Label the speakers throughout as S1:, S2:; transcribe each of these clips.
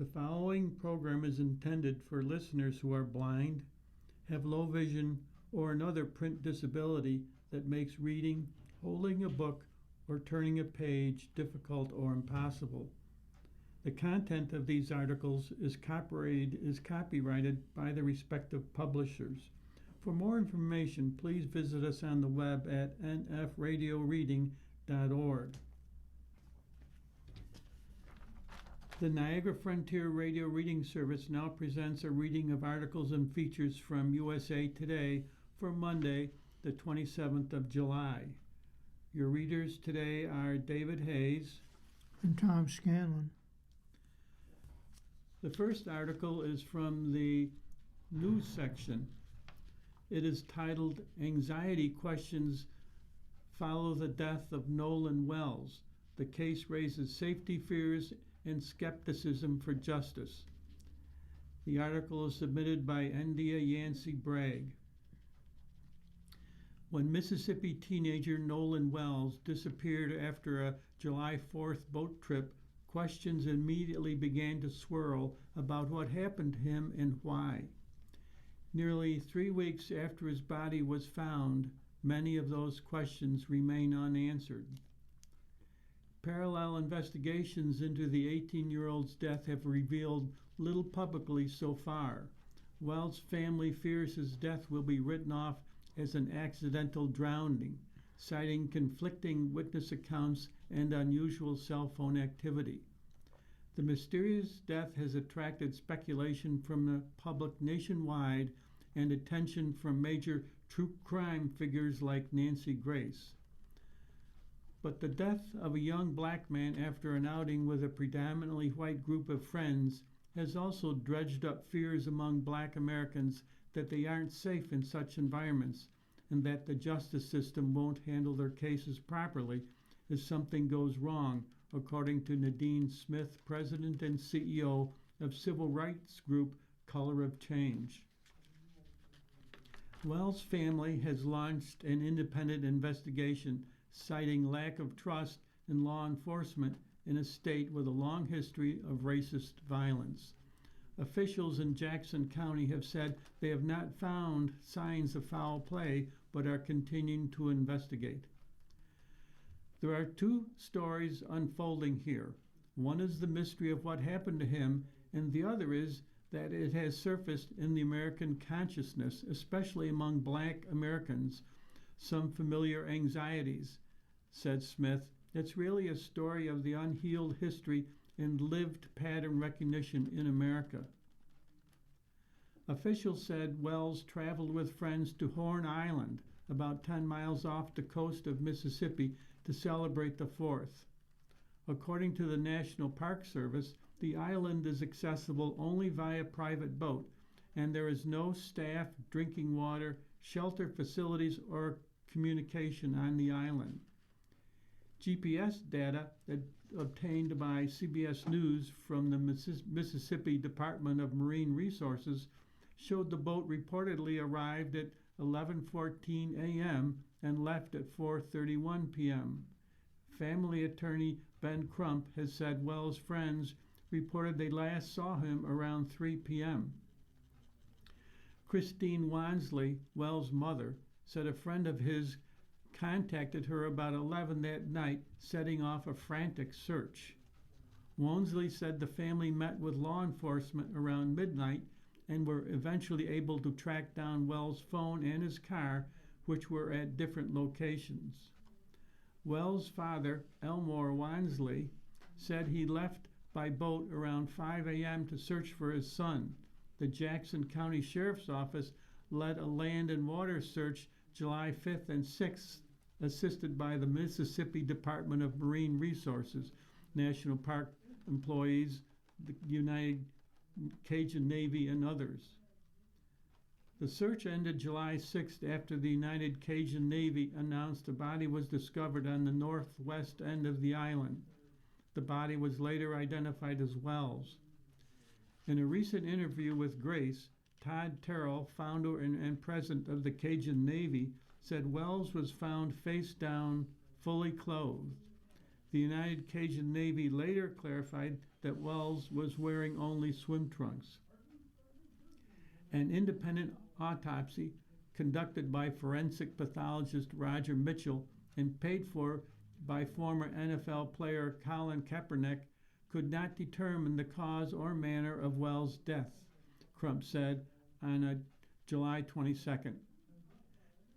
S1: The following program is intended for listeners who are blind, have low vision, or another print disability that makes reading, holding a book, or turning a page difficult or impossible. The content of these articles is copyrighted by the respective publishers. For more information, please visit us on the web at nfradioreading.org. The Niagara Frontier Radio Reading Service now presents a reading of articles and features from USA Today for Monday, the 27th of July. Your readers today are David Hayes
S2: and Tom Scanlon.
S1: The first article is from the news section. It is titled, Anxiety Questions Follow the Death of Nolan Wells. The case raises safety fears and skepticism for justice. The article is submitted by India Yancey Bragg. When Mississippi teenager Nolan Wells disappeared after a July 4th boat trip, questions immediately began to swirl about what happened to him and why. Nearly 3 weeks after his body was found, many of those questions remain unanswered. Parallel investigations into the 18-year-old's death have revealed little publicly so far. Wells' family fears his death will be written off as an accidental drowning, citing conflicting witness accounts and unusual cell phone activity. The mysterious death has attracted speculation from the public nationwide and attention from major true crime figures like Nancy Grace. But the death of a young black man after an outing with a predominantly white group of friends has also dredged up fears among black Americans that they aren't safe in such environments and that the justice system won't handle their cases properly if something goes wrong, according to Nadine Smith, President and CEO of civil rights group Color of Change. Wells' family has launched an independent investigation citing lack of trust in law enforcement in a state with a long history of racist violence. Officials in Jackson County have said they have not found signs of foul play but are continuing to investigate. There are two stories unfolding here. One is the mystery of what happened to him, and the other is that it has surfaced in the American consciousness, especially among black Americans, some familiar anxieties, said Smith. It's really a story of the unhealed history and lived pattern recognition in America. Officials said Wells traveled with friends to Horn Island, about 10 miles off the coast of Mississippi, to celebrate the 4th. According to the National Park Service, the island is accessible only via private boat, and there is no staff, drinking water, shelter facilities, or communication on the island. GPS data obtained by CBS News from the Mississippi Department of Marine Resources showed the boat reportedly arrived at 11:14 a.m. and left at 4:31 p.m. Family attorney Ben Crump has said Wells' friends reported they last saw him around 3 p.m. Christine Wansley, Wells' mother, said a friend of his contacted her about 11 that night, setting off a frantic search. Wansley said the family met with law enforcement around midnight and were eventually able to track down Wells' phone and his car, which were at different locations. Wells' father, Elmore Wansley, said he left by boat around 5 a.m. to search for his son. The Jackson County Sheriff's Office led a land and water search July 5th and 6th, assisted by the Mississippi Department of Marine Resources, National Park employees, the United Cajun Navy, and others. The search ended July 6th after the United Cajun Navy announced a body was discovered on the northwest end of the island. The body was later identified as Wells. In a recent interview with Grace, Todd Terrell, founder and president of the Cajun Navy, said Wells was found face down, fully clothed. The United Cajun Navy later clarified that Wells was wearing only swim trunks. An independent autopsy conducted by forensic pathologist Roger Mitchell and paid for by former NFL player Colin Kaepernick could not determine the cause or manner of Wells' death, Crump said on July 22nd.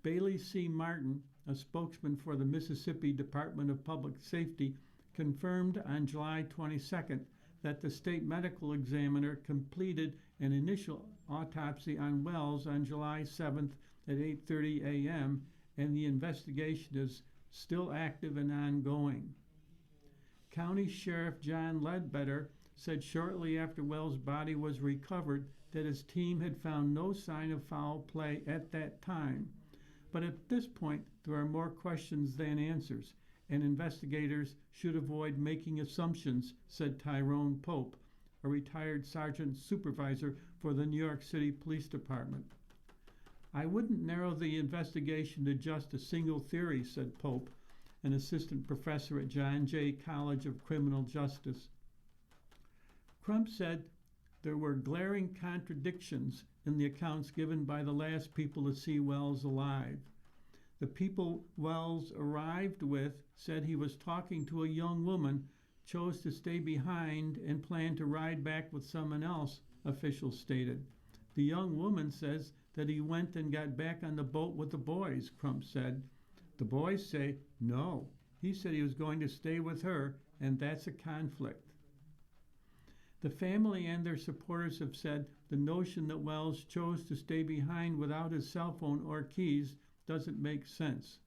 S1: Bailey C. Martin, a spokesman for the Mississippi Department of Public Safety, confirmed on July 22nd that the state medical examiner completed an initial autopsy on Wells on July 7th at 8:30 a.m. and the investigation is still active and ongoing. County Sheriff John Ledbetter said shortly after Wells' body was recovered that his team had found no sign of foul play at that time. But at this point, there are more questions than answers, and investigators should avoid making assumptions, said Tyrone Pope, a retired sergeant supervisor for the New York City Police Department. I wouldn't narrow the investigation to just a single theory, said Pope, an assistant professor at John Jay College of Criminal Justice. Crump said there were glaring contradictions in the accounts given by the last people to see Wells alive. The people Wells arrived with said he was talking to a young woman, chose to stay behind, and planned to ride back with someone else, officials stated. The young woman says that he went and got back on the boat with the boys, Crump said. The boys say, no, he said he was going to stay with her, and that's a conflict. The family and their supporters have said the notion that Wells chose to stay behind without his cell phone or keys doesn't make sense.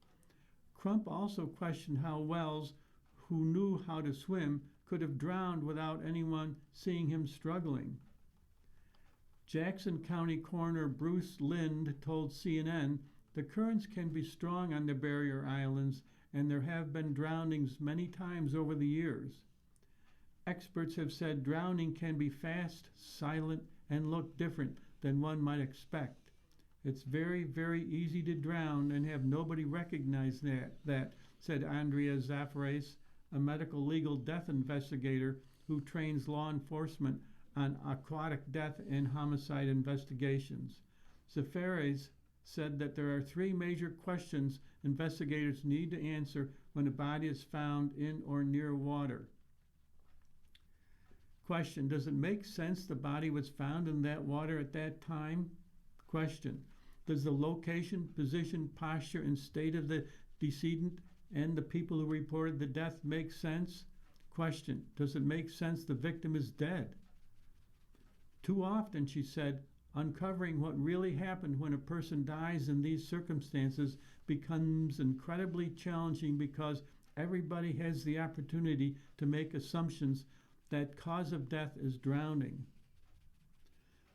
S1: Crump also questioned how Wells, who knew how to swim, could have drowned without anyone seeing him struggling. Jackson County Coroner Bruce Lind told CNN the currents can be strong on the barrier islands and there have been drownings many times over the years. Experts have said drowning can be fast, silent, and look different than one might expect. It's very, very easy to drown and have nobody recognize that, said Andrea Zafares, a medical legal death investigator who trains law enforcement on aquatic death and homicide investigations. Zafares said that there are three major questions investigators need to answer when a body is found in or near water. Question, does it make sense the body was found in that water at that time? Question, does the location, position, posture, and state of the decedent and the people who reported the death make sense? Question, does it make sense the victim is dead? Too often, she said, uncovering what really happened when a person dies in these circumstances becomes incredibly challenging because everybody has the opportunity to make assumptions that cause of death is drowning.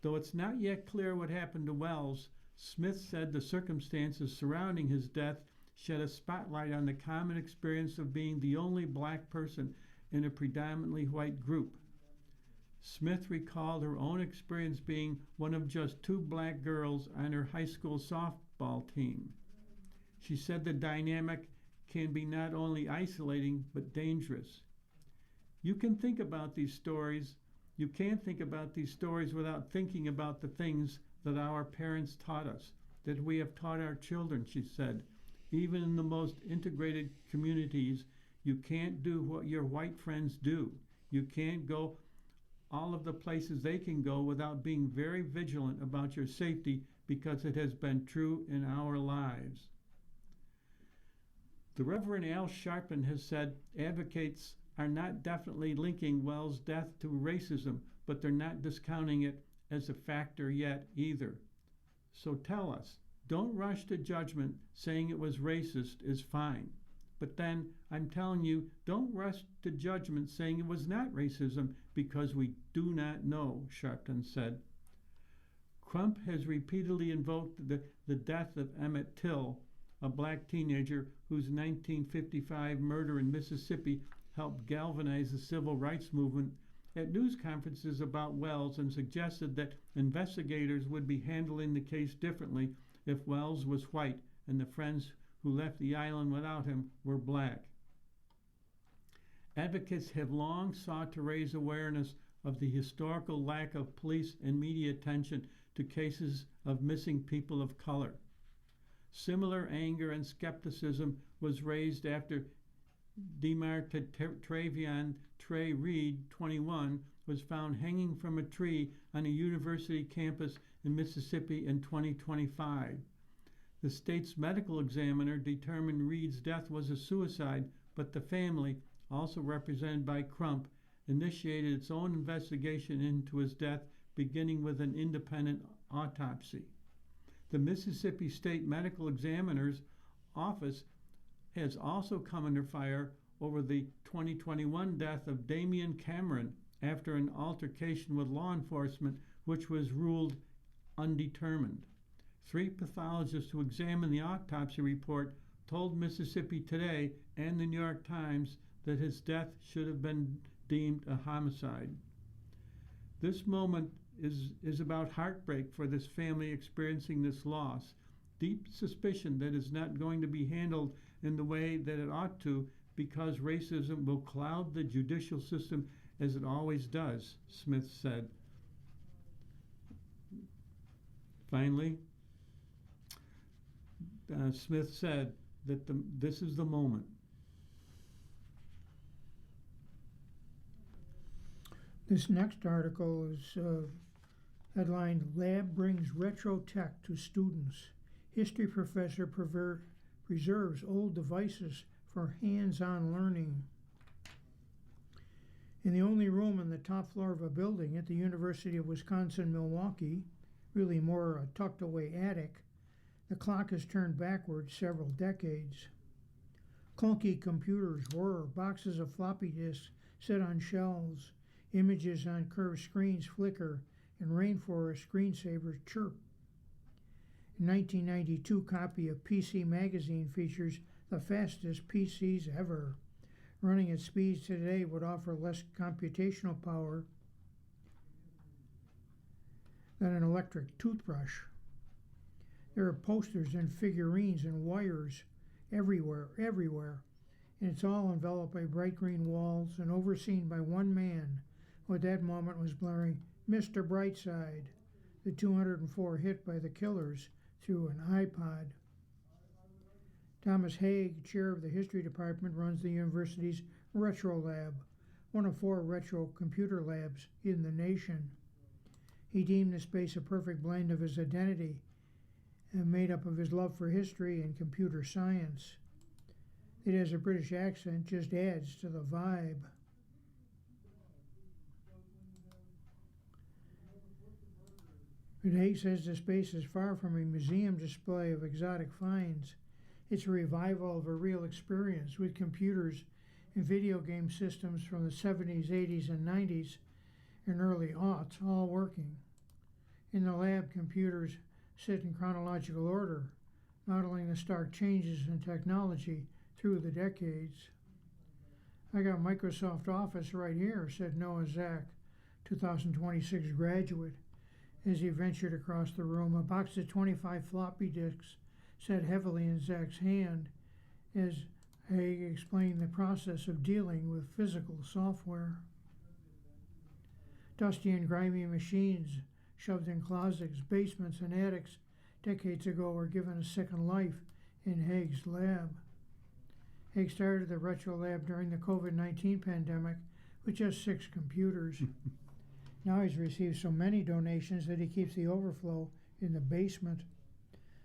S1: Though it's not yet clear what happened to Wells, Smith said the circumstances surrounding his death shed a spotlight on the common experience of being the only black person in a predominantly white group. Smith recalled her own experience being one of just two black girls on her high school softball team. She said the dynamic can be not only isolating but dangerous. You can't think about these stories without thinking about the things that our parents taught us, that we have taught our children, she said. Even in the most integrated communities, you can't do what your white friends do. You can't go all of the places they can go without being very vigilant about your safety because it has been true in our lives. The Reverend Al Sharpton has said advocates are not definitely linking Wells' death to racism, but they're not discounting it as a factor yet either. So tell us, don't rush to judgment saying it was racist is fine. But then I'm telling you, don't rush to judgment saying it was not racism because we do not know, Sharpton said. Crump has repeatedly invoked the death of Emmett Till, a black teenager whose 1955 murder in Mississippi helped galvanize the civil rights movement, at news conferences about Wells and suggested that investigators would be handling the case differently if Wells was white and the friends who left the island without him were black. Advocates have long sought to raise awareness of the historical lack of police and media attention to cases of missing people of color. Similar anger and skepticism was raised after Travion Trey Reed, 21, was found hanging from a tree on a university campus in Mississippi in 2025. The state's medical examiner determined Reed's death was a suicide, but the family, also represented by Crump, initiated its own investigation into his death, beginning with an independent autopsy. The Mississippi State Medical Examiner's Office has also come under fire over the 2021 death of Damian Cameron after an altercation with law enforcement, which was ruled undetermined. 3 pathologists who examined the autopsy report told Mississippi Today and the New York Times that his death should have been deemed a homicide. This moment is about heartbreak for this family experiencing this loss, deep suspicion that it's not going to be handled in the way that it ought to because racism will cloud the judicial system as it always does, Smith said. Finally, Smith said that this is the moment.
S2: This next article is headlined, Lab Brings Retro Tech to Students. History professor preserves old devices for hands-on learning. In the only room on the top floor of a building at the University of Wisconsin-Milwaukee, really more a tucked-away attic, the clock has turned backwards several decades. Clunky computers whir, boxes of floppy disks sit on shelves, images on curved screens flicker, and rainforest screensavers chirp. A 1992 copy of PC Magazine features the fastest PCs ever. Running at speeds today would offer less computational power than an electric toothbrush. There are posters and figurines and wires everywhere, and it's all enveloped by bright green walls and overseen by one man who at that moment was blaring Mr. Brightside, the 204 hit by the Killers, through an iPod. Thomas Haig, chair of the history department, runs the university's Retro Lab, one of 4 retro computer labs in the nation. He deemed the space a perfect blend of his identity and made up of his love for history and computer science. It has a British accent, just adds to the vibe. But Haig says the space is far from a museum display of exotic finds. It's a revival of a real experience with computers and video game systems from the 70s, 80s, and 90s and early aughts all working. In the lab, computers sit in chronological order, modeling the stark changes in technology through the decades. I got Microsoft Office right here, said Noah Zach, 2026 graduate, as he ventured across the room. A box of 25 floppy disks sat heavily in Zach's hand as Haig explained the process of dealing with physical software. Dusty and grimy machines shoved in closets, basements, and attics decades ago were given a second life in Haig's lab. Haig started the Retro Lab during the COVID-19 pandemic with just 6 computers. Now he's received so many donations that he keeps the overflow in the basement.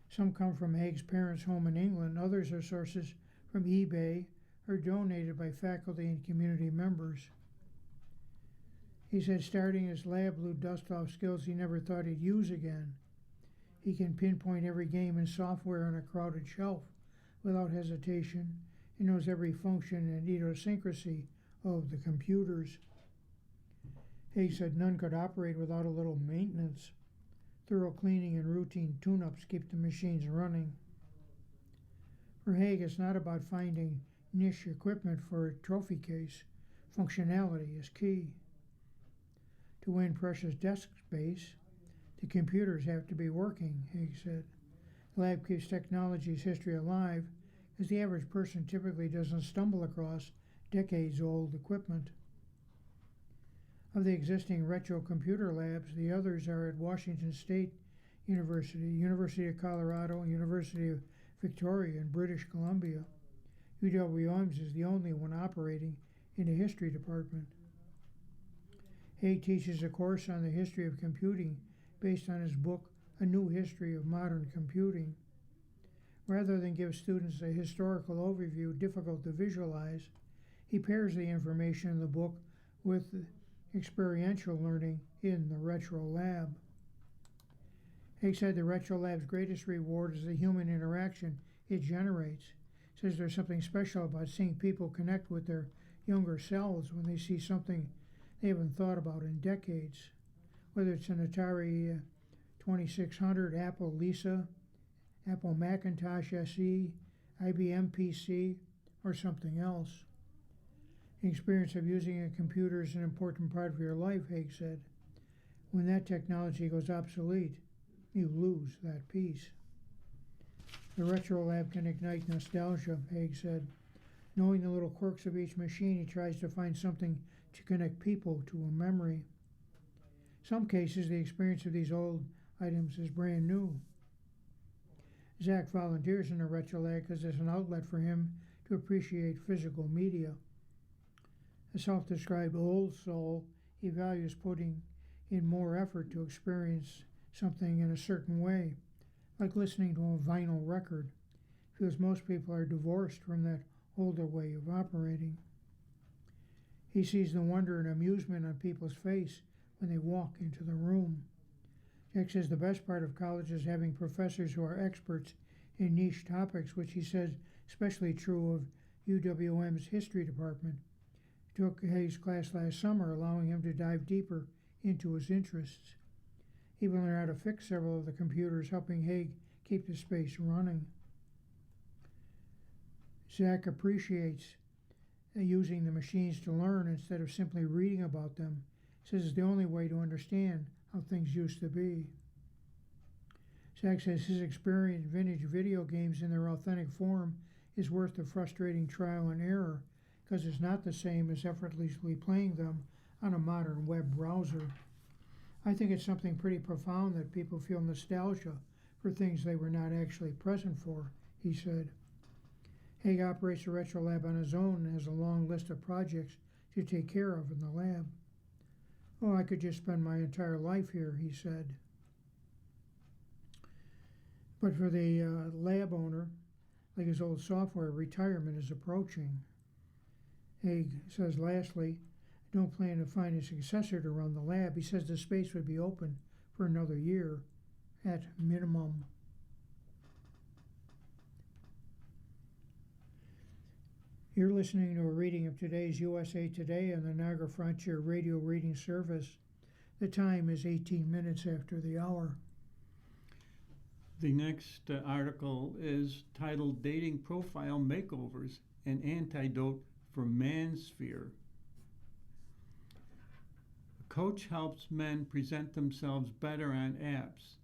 S2: Some come from Haig's parents' home in England. Others are sources from eBay or donated by faculty and community members. He said starting his lab blew dust off skills he never thought he'd use again. He can pinpoint every game and software on a crowded shelf without hesitation. He knows every function and idiosyncrasy of the computers. Haig said none could operate without a little maintenance. Thorough cleaning and routine tune-ups keep the machines running. For Haig, it's not about finding niche equipment for a trophy case. Functionality is key. To win precious desk space, the computers have to be working, Haig said. The lab keeps technology's history alive, as the average person typically doesn't stumble across decades-old equipment. Of the existing retro computer labs, the others are at Washington State University, University of Colorado, University of Victoria, and British Columbia. UWM's is the only one operating in the history department. Haig teaches a course on the history of computing based on his book, A New History of Modern Computing. Rather than give students a historical overview difficult to visualize, he pairs the information in the book with experiential learning in the Retro Lab. Haig said the Retro Lab's greatest reward is the human interaction it generates. Says there's something special about seeing people connect with their younger selves when they see something they haven't thought about in decades. Whether it's an Atari 2600, Apple Lisa, Apple Macintosh SE, IBM PC, or something else. The experience of using a computer is an important part of your life, Haig said. When that technology goes obsolete, you lose that piece. The Retro Lab can ignite nostalgia, Haig said. Knowing the little quirks of each machine, he tries to find something to connect people to a memory. In some cases, the experience of these old items is brand new. Zach volunteers in the Retro Lab because it's an outlet for him to appreciate physical media. A self-described old soul, he values putting in more effort to experience something in a certain way, like listening to a vinyl record. He feels most people are divorced from that older way of operating. He sees the wonder and amusement on people's face when they walk into the room. Jack says the best part of college is having professors who are experts in niche topics, which he says especially true of UWM's history department. He took Haig's class last summer, allowing him to dive deeper into his interests. He even learned how to fix several of the computers, helping Haig keep the space running. Zach appreciates using the machines to learn instead of simply reading about them. He says it's the only way to understand how things used to be. Zach says his experience in vintage video games in their authentic form is worth the frustrating trial and error because it's not the same as effortlessly playing them on a modern web browser. I think it's something pretty profound that people feel nostalgia for things they were not actually present for, he said. Haig operates the Retro Lab on his own and has a long list of projects to take care of in the lab. Oh, I could just spend my entire life here, he said. But for the lab owner, like his old software, retirement is approaching. Haig says, lastly, don't plan to find a successor to run the lab. He says the space would be open for another year at minimum. You're listening to a reading of today's USA Today on the Niagara Frontier Radio Reading Service. The time is 18 minutes after the hour.
S1: The next article is titled Dating Profile Makeovers, an Antidote for Mansphere. A coach helps men present themselves better on apps.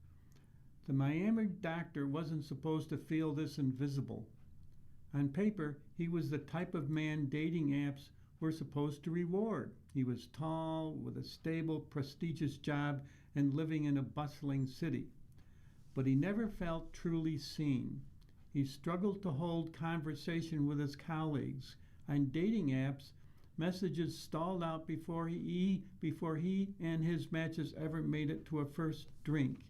S1: The Miami doctor wasn't supposed to feel this invisible. On paper, he was the type of man dating apps were supposed to reward. He was tall, with a stable, prestigious job, and living in a bustling city. But he never felt truly seen. He struggled to hold conversation with his colleagues. On dating apps, messages stalled out before he and his matches ever made it to a first drink.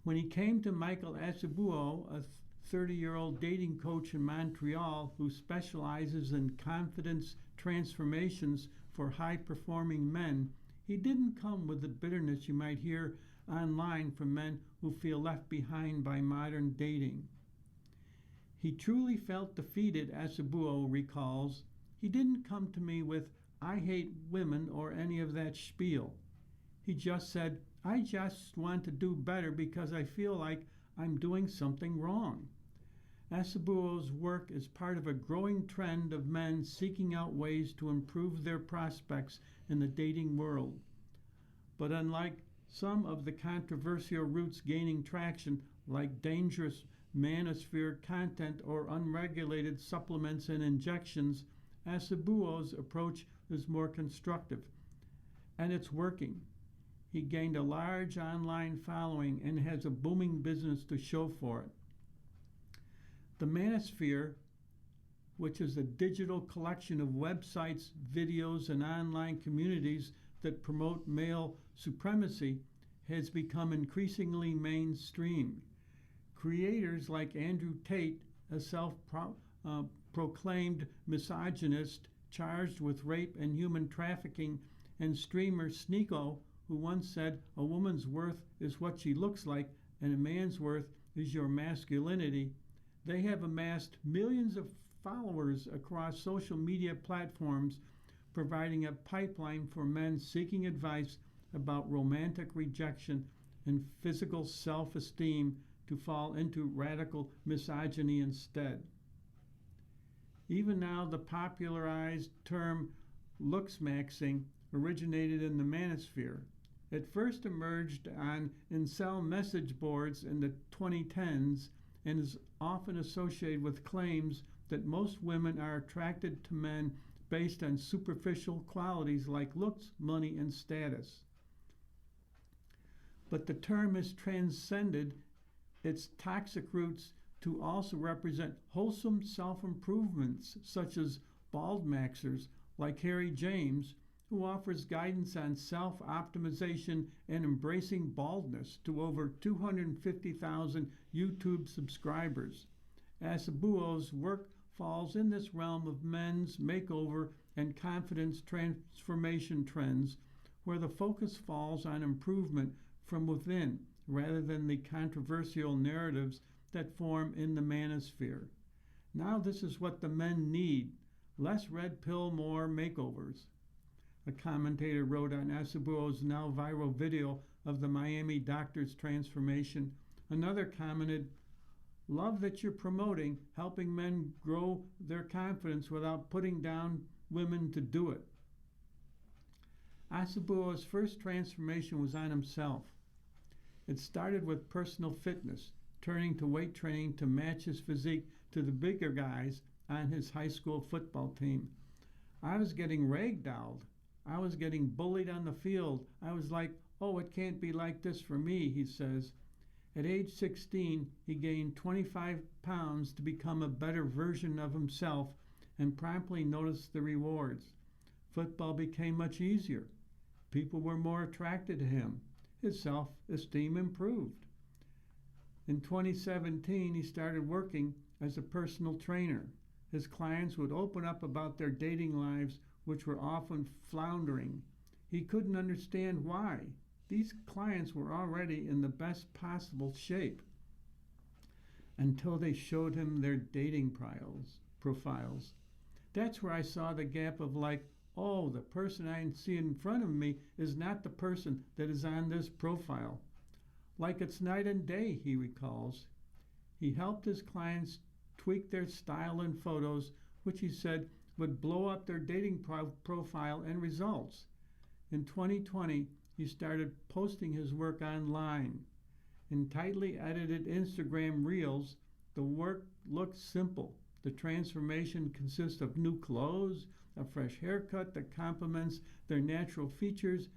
S1: When he came to Michael Asabuo, a 30-year-old dating coach in Montreal who specializes in confidence transformations for high-performing men, he didn't come with the bitterness you might hear online from men who feel left behind by modern dating. He truly felt defeated, Asabuo recalls. He didn't come to me with, "I hate women," or any of that spiel. He just said, "I just want to do better because I feel like I'm doing something wrong." Asabuo's work is part of a growing trend of men seeking out ways to improve their prospects in the dating world. But unlike some of the controversial routes gaining traction, like dangerous manosphere content or unregulated supplements and injections, Asabuo's approach is more constructive, and it's working. He gained a large online following and has a booming business to show for it. The Manosphere, which is a digital collection of websites, videos, and online communities that promote male supremacy, has become increasingly mainstream. Creators like Andrew Tate, a self-proclaimed misogynist charged with rape and human trafficking, and streamer Sneako, who once said, "A woman's worth is what she looks like, and a man's worth is your masculinity," they have amassed millions of followers across social media platforms, providing a pipeline for men seeking advice about romantic rejection and physical self-esteem to fall into radical misogyny instead. Even now, the popularized term looksmaxing originated in the manosphere. It first emerged on incel message boards in the 2010s and is often associated with claims that most women are attracted to men based on superficial qualities like looks, money, and status. But the term has transcended its toxic roots to also represent wholesome self-improvements, such as bald maxers like Harry James, who offers guidance on self-optimization and embracing baldness to over 250,000 YouTube subscribers. Asabuo's work falls in this realm of men's makeover and confidence transformation trends, where the focus falls on improvement from within rather than the controversial narratives that form in the manosphere. Now this is what the men need: less red pill, more makeovers. A commentator wrote on Asabuo's now viral video of the Miami doctor's transformation. Another commented, "Love that you're promoting helping men grow their confidence without putting down women to do it." Asabuo's first transformation was on himself. It started with personal fitness, turning to weight training to match his physique to the bigger guys on his high school football team. "I was getting ragdolled. I was getting bullied on the field. I was like, oh, it can't be like this for me," he says. At age 16, he gained 25 pounds to become a better version of himself and promptly noticed the rewards. Football became much easier. People were more attracted to him. His self-esteem improved. In 2017, he started working as a personal trainer. His clients would open up about their dating lives, which were often floundering. He couldn't understand why. These clients were already in the best possible shape until they showed him their dating profiles. That's where I saw the gap of like, oh, the person I see in front of me is not the person that is on this profile. Like it's night and day, he recalls. He helped his clients tweak their style and photos, which he said would blow up their dating profile and results. In 2020, he started posting his work online. In tightly edited Instagram reels, the work looks simple. The transformation consists of new clothes, a fresh haircut that complements their natural features,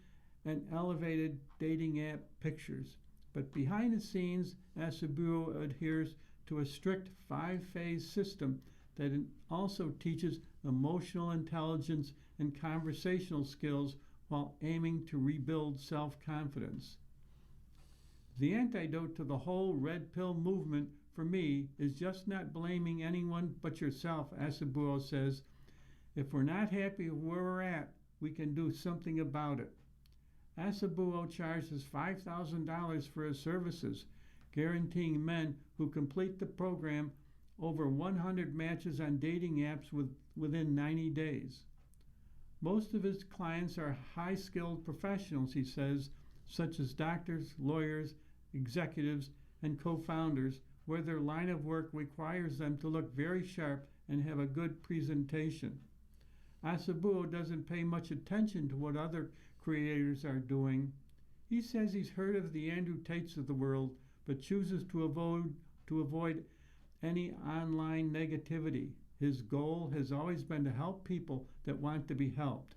S1: and elevated dating app pictures. But behind the scenes, Asabuo adheres to a strict 5-phase system that also teaches emotional intelligence and conversational skills while aiming to rebuild self-confidence. The antidote to the whole red pill movement for me is just not blaming anyone but yourself, Asabuo says. If we're not happy where we're at, we can do something about it. Asabuo charges $5,000 for his services, guaranteeing men who complete the program over 100 matches on dating apps within 90 days. Most of his clients are high-skilled professionals, he says, such as doctors, lawyers, executives, and co-founders, where their line of work requires them to look very sharp and have a good presentation. Asabuo doesn't pay much attention to what other creators are doing. He says he's heard of the Andrew Tates of the world, but chooses to avoid any online negativity. His goal has always been to help people that want to be helped.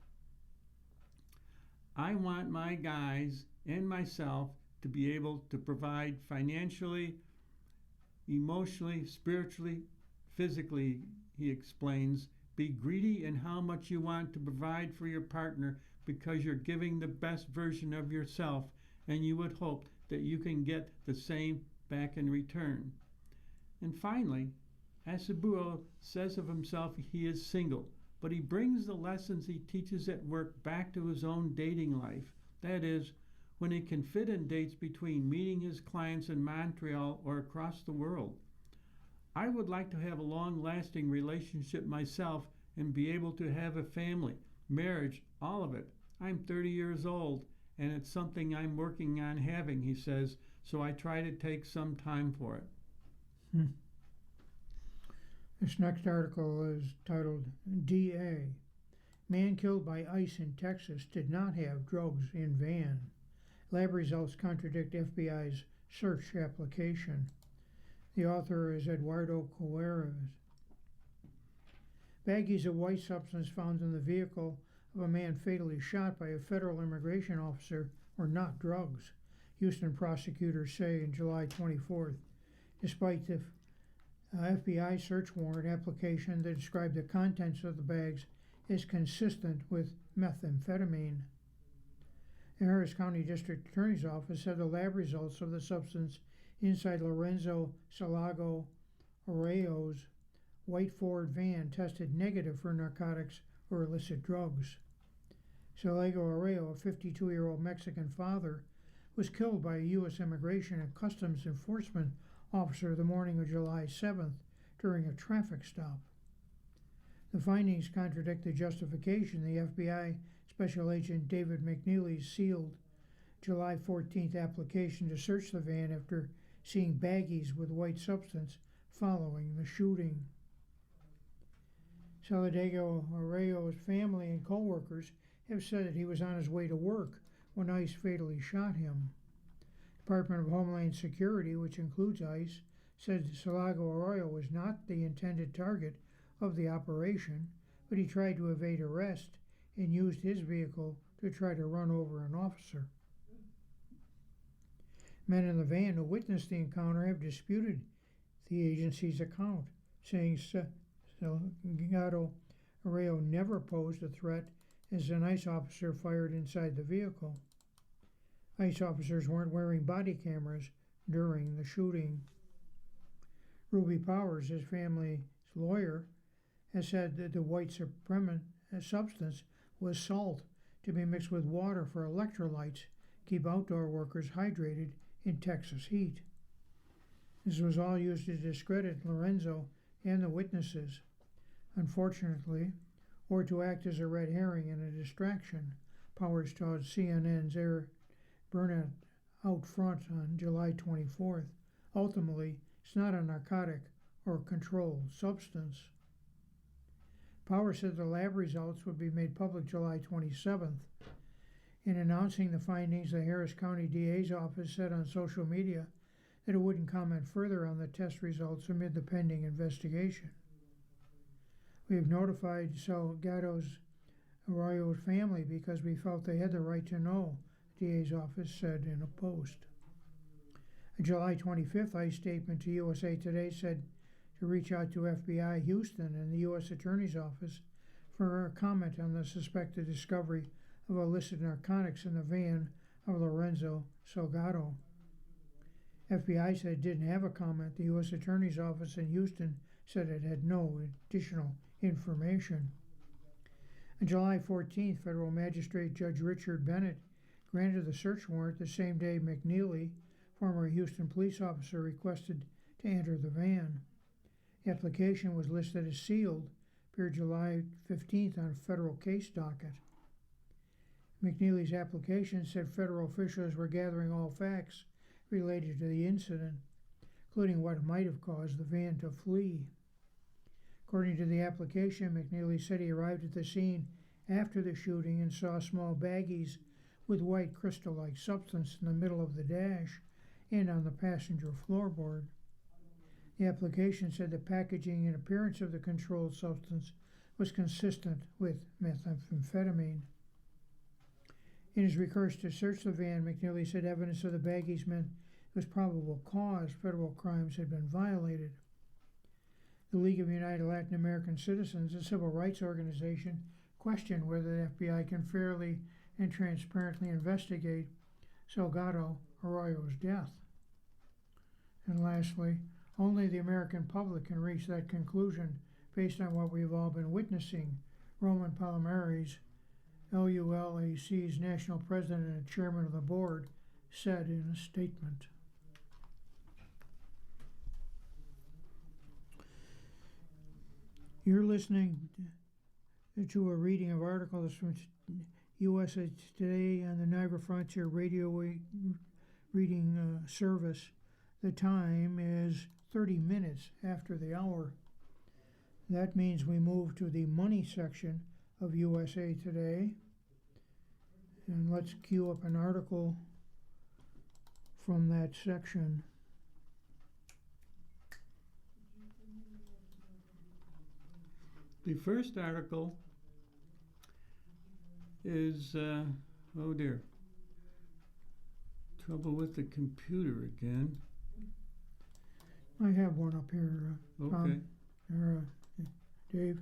S1: I want my guys and myself to be able to provide financially, emotionally, spiritually, physically, he explains. Be greedy in how much you want to provide for your partner because you're giving the best version of yourself, and you would hope that you can get the same back in return. And finally, Asabuo says of himself he is single, but he brings the lessons he teaches at work back to his own dating life. That is, when he can fit in dates between meeting his clients in Montreal or across the world. I would like to have a long-lasting relationship myself and be able to have a family, marriage, all of it. I'm 30 years old, and it's something I'm working on having, he says, so I try to take some time for it.
S2: This next article is titled DA. Man killed by ICE in Texas did not have drugs in van. Lab results contradict FBI's search application. The author is Eduardo Coeres. Baggies of white substance found in the vehicle of a man fatally shot by a federal immigration officer were not drugs, Houston prosecutors say on July 24th, despite the FBI search warrant application that described the contents of the bags as consistent with methamphetamine. The Harris County District Attorney's Office said the lab results of the substance inside Lorenzo Salago Arroyo's white Ford van tested negative for narcotics or illicit drugs. Salago Arroyo, a 52-year-old Mexican father, was killed by a U.S. Immigration and Customs Enforcement officer the morning of July 7th during a traffic stop. The findings contradict the justification the FBI Special Agent David McNeely sealed July 14th application to search the van after seeing baggies with white substance following the shooting. Salago Arroyo's family and co-workers have said that he was on his way to work when ICE fatally shot him. Department of Homeland Security, which includes ICE, said Salago Arroyo was not the intended target of the operation, but he tried to evade arrest and used his vehicle to try to run over an officer. Men in the van who witnessed the encounter have disputed the agency's account, saying Salgado Arroyo never posed a threat as an ICE officer fired inside the vehicle. ICE officers weren't wearing body cameras during the shooting. Ruby Powers, his family's lawyer, has said that the white substance was salt to be mixed with water for electrolytes, keep outdoor workers hydrated in Texas heat. This was all used to discredit Lorenzo and the witnesses. Unfortunately, or to act as a red herring and a distraction, Powers told CNN's Eric Burnett out front on July 24th. Ultimately, it's not a narcotic or controlled substance. Powers said the lab results would be made public July 27th. In announcing the findings, the Harris County DA's office said on social media that it wouldn't comment further on the test results amid the pending investigation. We have notified Salgado Arroyo's family because we felt they had the right to know, the DA's office said in a post. A July 25th ICE statement to USA Today said to reach out to FBI Houston and the U.S. Attorney's Office for a comment on the suspected discovery of illicit narcotics in the van of Lorenzo Salgado. FBI said it didn't have a comment. The U.S. Attorney's Office in Houston said it had no additional information. On July 14th, Federal Magistrate Judge Richard Bennett granted the search warrant the same day McNeely, former Houston police officer, requested to enter the van. The application was listed as sealed, appeared July 15th on a federal case docket. McNeely's application said federal officials were gathering all facts related to the incident, including what might have caused the van to flee. According to the application, McNeely said he arrived at the scene after the shooting and saw small baggies with white crystal-like substance in the middle of the dash and on the passenger floorboard. The application said the packaging and appearance of the controlled substance was consistent with methamphetamine. In his request to search the van, McNeely said evidence of the baggies meant it was probable cause federal crimes had been violated. The League of United Latin American Citizens, a civil rights organization, questioned whether the FBI can fairly and transparently investigate Salgado Arroyo's death. And lastly, only the American public can reach that conclusion based on what we've all been witnessing, Roman Palomares, LULAC's national president and chairman of the board, said in a statement. You're listening to a reading of articles from USA Today on the Niagara Frontier Radio reading service. The time is 30 minutes after the hour. That means we move to the money section of USA Today. And let's queue up an article from that section.
S1: The first article is, oh dear, trouble with the computer again.
S2: I have one up here,
S1: Okay.
S2: Dave.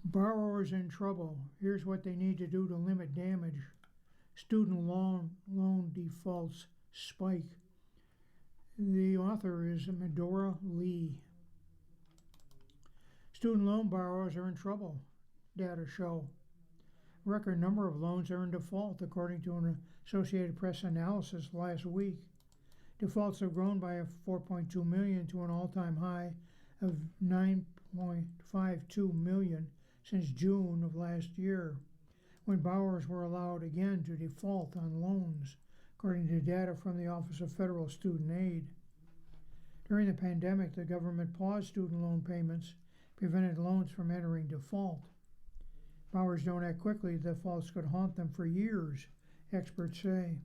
S2: Borrowers in trouble. Here's what they need to do to limit damage. Student loan defaults spike. The author is Medora Lee. Student loan borrowers are in trouble, data show. Record number of loans are in default, according to an Associated Press analysis last week. Defaults have grown by 4.2 million to an all-time high of 9.52 million since June of last year, when borrowers were allowed again to default on loans, according to data from the Office of Federal Student Aid. During the pandemic, the government paused student loan payments, prevented loans from entering default. Borrowers don't act quickly, defaults could haunt them for years, experts say.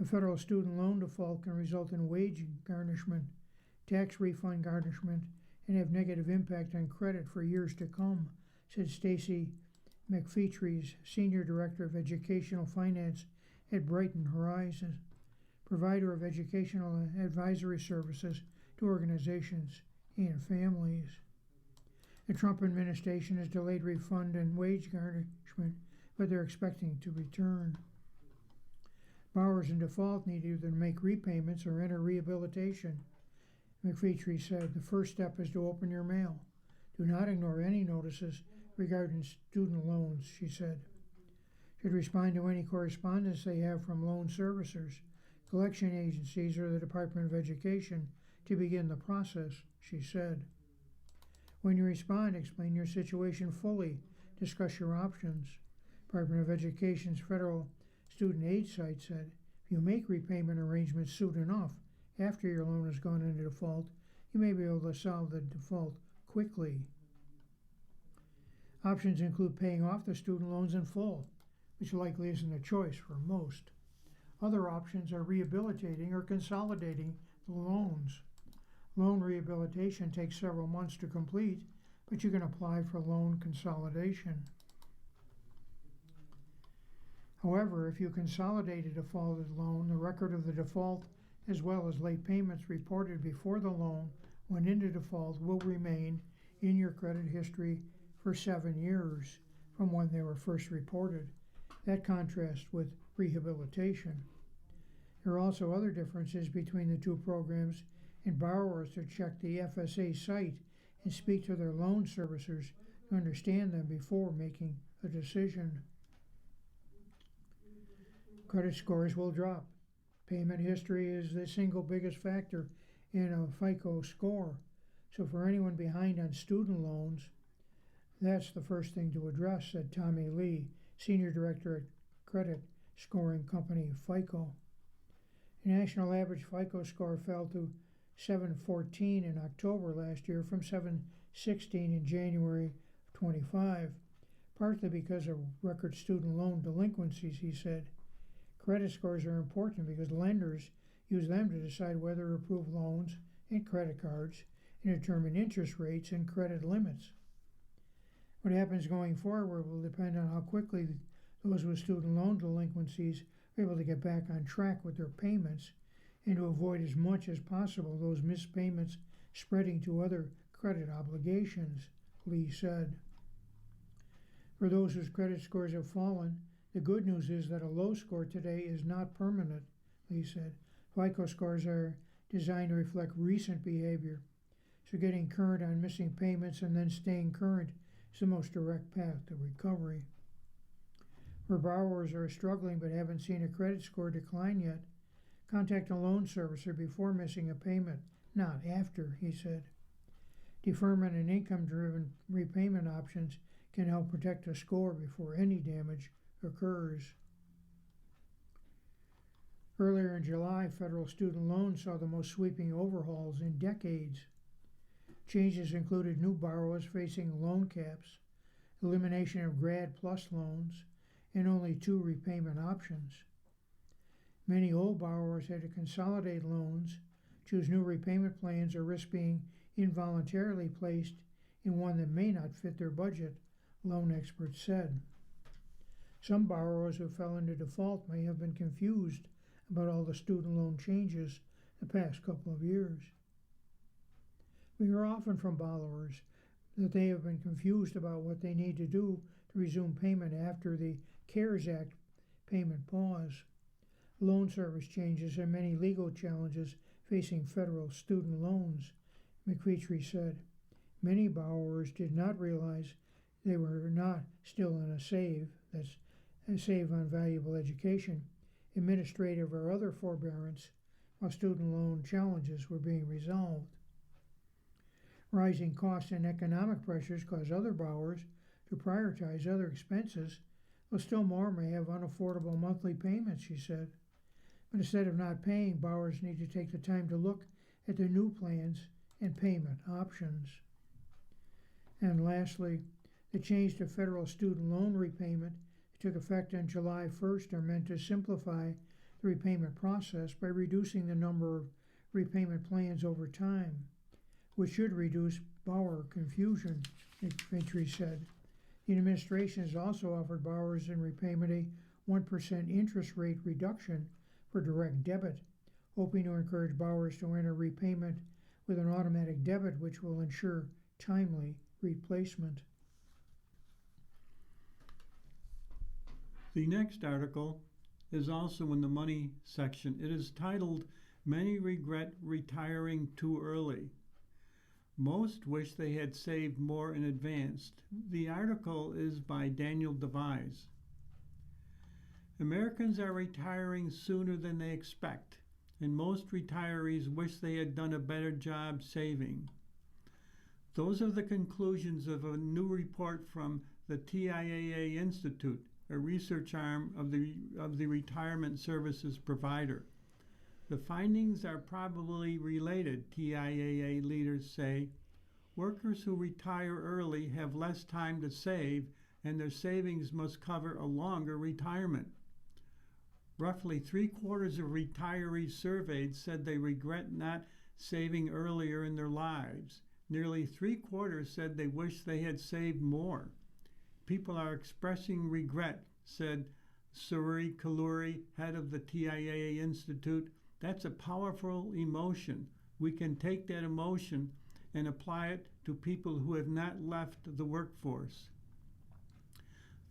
S2: A federal student loan default can result in wage garnishment, tax refund garnishment, and have negative impact on credit for years to come, said Stacy McFeetries, Senior Director of Educational Finance at Brighton Horizons, provider of educational advisory services to organizations and families. The Trump administration has delayed refund and wage garnishment, but they're expecting to return. Borrowers in default need either to make repayments or enter rehabilitation. McFeetries said the first step is to open your mail. Do not ignore any notices regarding student loans, she said. Should respond to any correspondence they have from loan servicers, collection agencies, or the Department of Education to begin the process, she said. When you respond, explain your situation fully, discuss your options. Department of Education's federal student aid site said, if you make repayment arrangements soon enough after your loan has gone into default, you may be able to solve the default quickly. Options include paying off the student loans in full, which likely isn't a choice for most. Other options are rehabilitating or consolidating the loans. Loan rehabilitation takes several months to complete, but you can apply for loan consolidation. However, if you consolidate a defaulted loan, the record of the default as well as late payments reported before the loan went into default will remain in your credit history for 7 years from when they were first reported. That contrasts with rehabilitation. There are also other differences between the two programs, and borrowers should check the FSA site and speak to their loan servicers to understand them before making a decision. Credit scores will drop. Payment history is the single biggest factor in a FICO score. So for anyone behind on student loans, that's the first thing to address, said Tommy Lee, Senior Director at credit scoring company FICO. The national average FICO score fell to 714 in October last year from 716 in January of 25, partly because of record student loan delinquencies, he said. Credit scores are important because lenders use them to decide whether to approve loans and credit cards and determine interest rates and credit limits. What happens going forward will depend on how quickly those with student loan delinquencies are able to get back on track with their payments and to avoid as much as possible those missed payments spreading to other credit obligations, Lee said. For those whose credit scores have fallen, the good news is that a low score today is not permanent, Lee said. FICO scores are designed to reflect recent behavior, so getting current on missing payments and then staying current is the most direct path to recovery. For borrowers who are struggling but haven't seen a credit score decline yet, contact a loan servicer before missing a payment, not after, he said. Deferment and income-driven repayment options can help protect a score before any damage occurs. Earlier in July, federal student loans saw the most sweeping overhauls in decades. Changes included new borrowers facing loan caps, elimination of Grad Plus loans, and only 2 repayment options. Many old borrowers had to consolidate loans, choose new repayment plans, or risk being involuntarily placed in one that may not fit their budget, loan experts said. Some borrowers who fell into default may have been confused about all the student loan changes the past couple of years. We hear often from borrowers that they have been confused about what they need to do to resume payment after the CARES Act payment pause, loan service changes, and many legal challenges facing federal student loans, McFeetry said. Many borrowers did not realize they were not still in a SAVE, that's a Save on Valuable Education, administrative or other forbearance, while student loan challenges were being resolved. Rising costs and economic pressures cause other borrowers to prioritize other expenses, while still more may have unaffordable monthly payments, she said. But instead of not paying, borrowers need to take the time to look at their new plans and payment options. And lastly, the change to federal student loan repayment that took effect on July 1st are meant to simplify the repayment process by reducing the number of repayment plans over time, which should reduce borrower confusion, McFeetry said. The administration has also offered borrowers in repayment a 1% interest rate reduction for direct debit, hoping to encourage borrowers to enter repayment with an automatic debit, which will ensure timely replacement.
S1: The next article is also in the money section. It is titled, "Many Regret Retiring Too Early." Most wish they had saved more in advance. The article is by Daniel DeVise. Americans are retiring sooner than they expect, and most retirees wish they had done a better job saving. Those are the conclusions of a new report from the TIAA Institute, a research arm of the retirement services provider. The findings are probably related, TIAA leaders say. Workers who retire early have less time to save, and their savings must cover a longer retirement. Roughly 3/4 of retirees surveyed said they regret not saving earlier in their lives. Nearly 3/4 said they wish they had saved more. People are expressing regret, said Suri Kaluri, head of the TIAA Institute. That's a powerful emotion. We can take that emotion and apply it to people who have not left the workforce.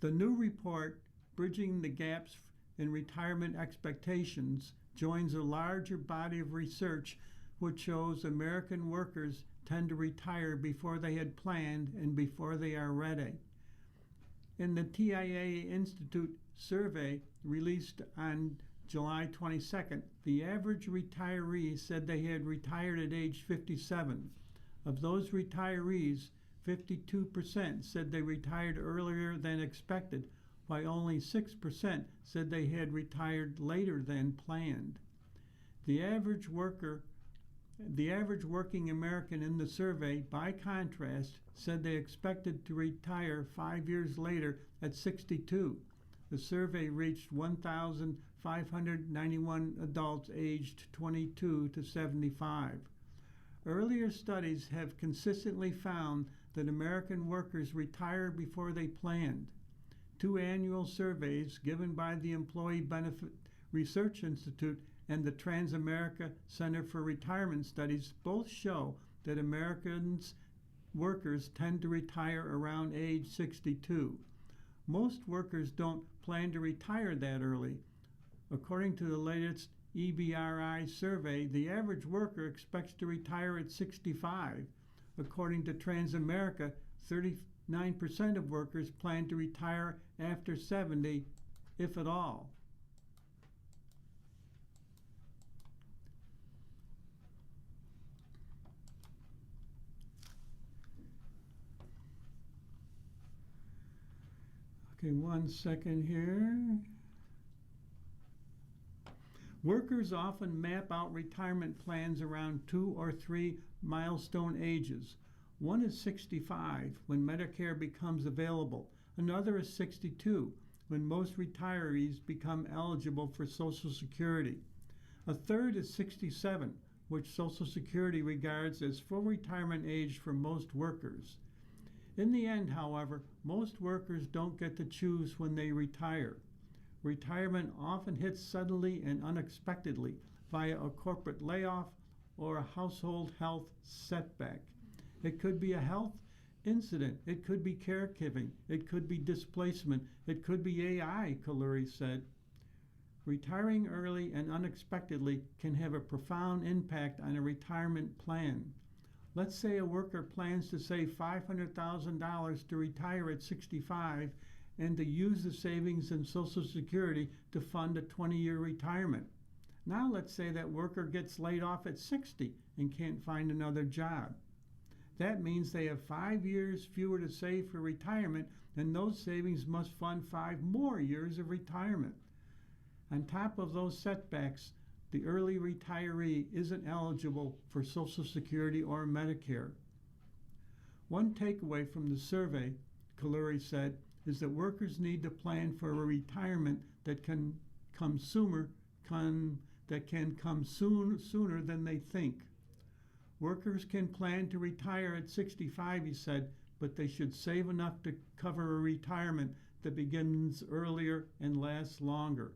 S1: The new report, Bridging the Gaps in Retirement Expectations, joins a larger body of research which shows American workers tend to retire before they had planned and before they are ready. In the TIAA Institute survey released on July 22nd, the average retiree said they had retired at age 57. Of those retirees, 52% said they retired earlier than expected, while only 6% said they had retired later than planned. The average working American in the survey, by contrast, said they expected to retire 5 years later at 62. The survey reached 1,591 adults aged 22 to 75. Earlier studies have consistently found that American workers retire before they planned. Two annual surveys given by the Employee Benefit Research Institute and the Transamerica Center for Retirement Studies both show that Americans workers tend to retire around age 62. Most workers don't plan to retire that early. According to the latest EBRI survey, the average worker expects to retire at 65. According to Transamerica, 39% of workers plan to retire after 70, if at all. Okay, 1 second here. Workers often map out retirement plans around 2 or 3 milestone ages. One is 65, when Medicare becomes available. Another is 62, when most retirees become eligible for Social Security. A third is 67, which Social Security regards as full retirement age for most workers. In the end, however, most workers don't get to choose when they retire. Retirement often hits suddenly and unexpectedly via a corporate layoff or a household health setback. It could be a health incident, it could be caregiving, it could be displacement, it could be AI, Kalluri said. Retiring early and unexpectedly can have a profound impact on a retirement plan. Let's say a worker plans to save $500,000 to retire at 65 and to use the savings in Social Security to fund a 20-year retirement. Now let's say that worker gets laid off at 60 and can't find another job. That means they have 5 years fewer to save for retirement, and those savings must fund 5 more years of retirement. On top of those setbacks, the early retiree isn't eligible for Social Security or Medicare. One takeaway from the survey, Kalluri said, is that workers need to plan for a retirement that can come sooner than they think. Workers can plan to retire at 65, he said, but they should save enough to cover a retirement that begins earlier and lasts longer.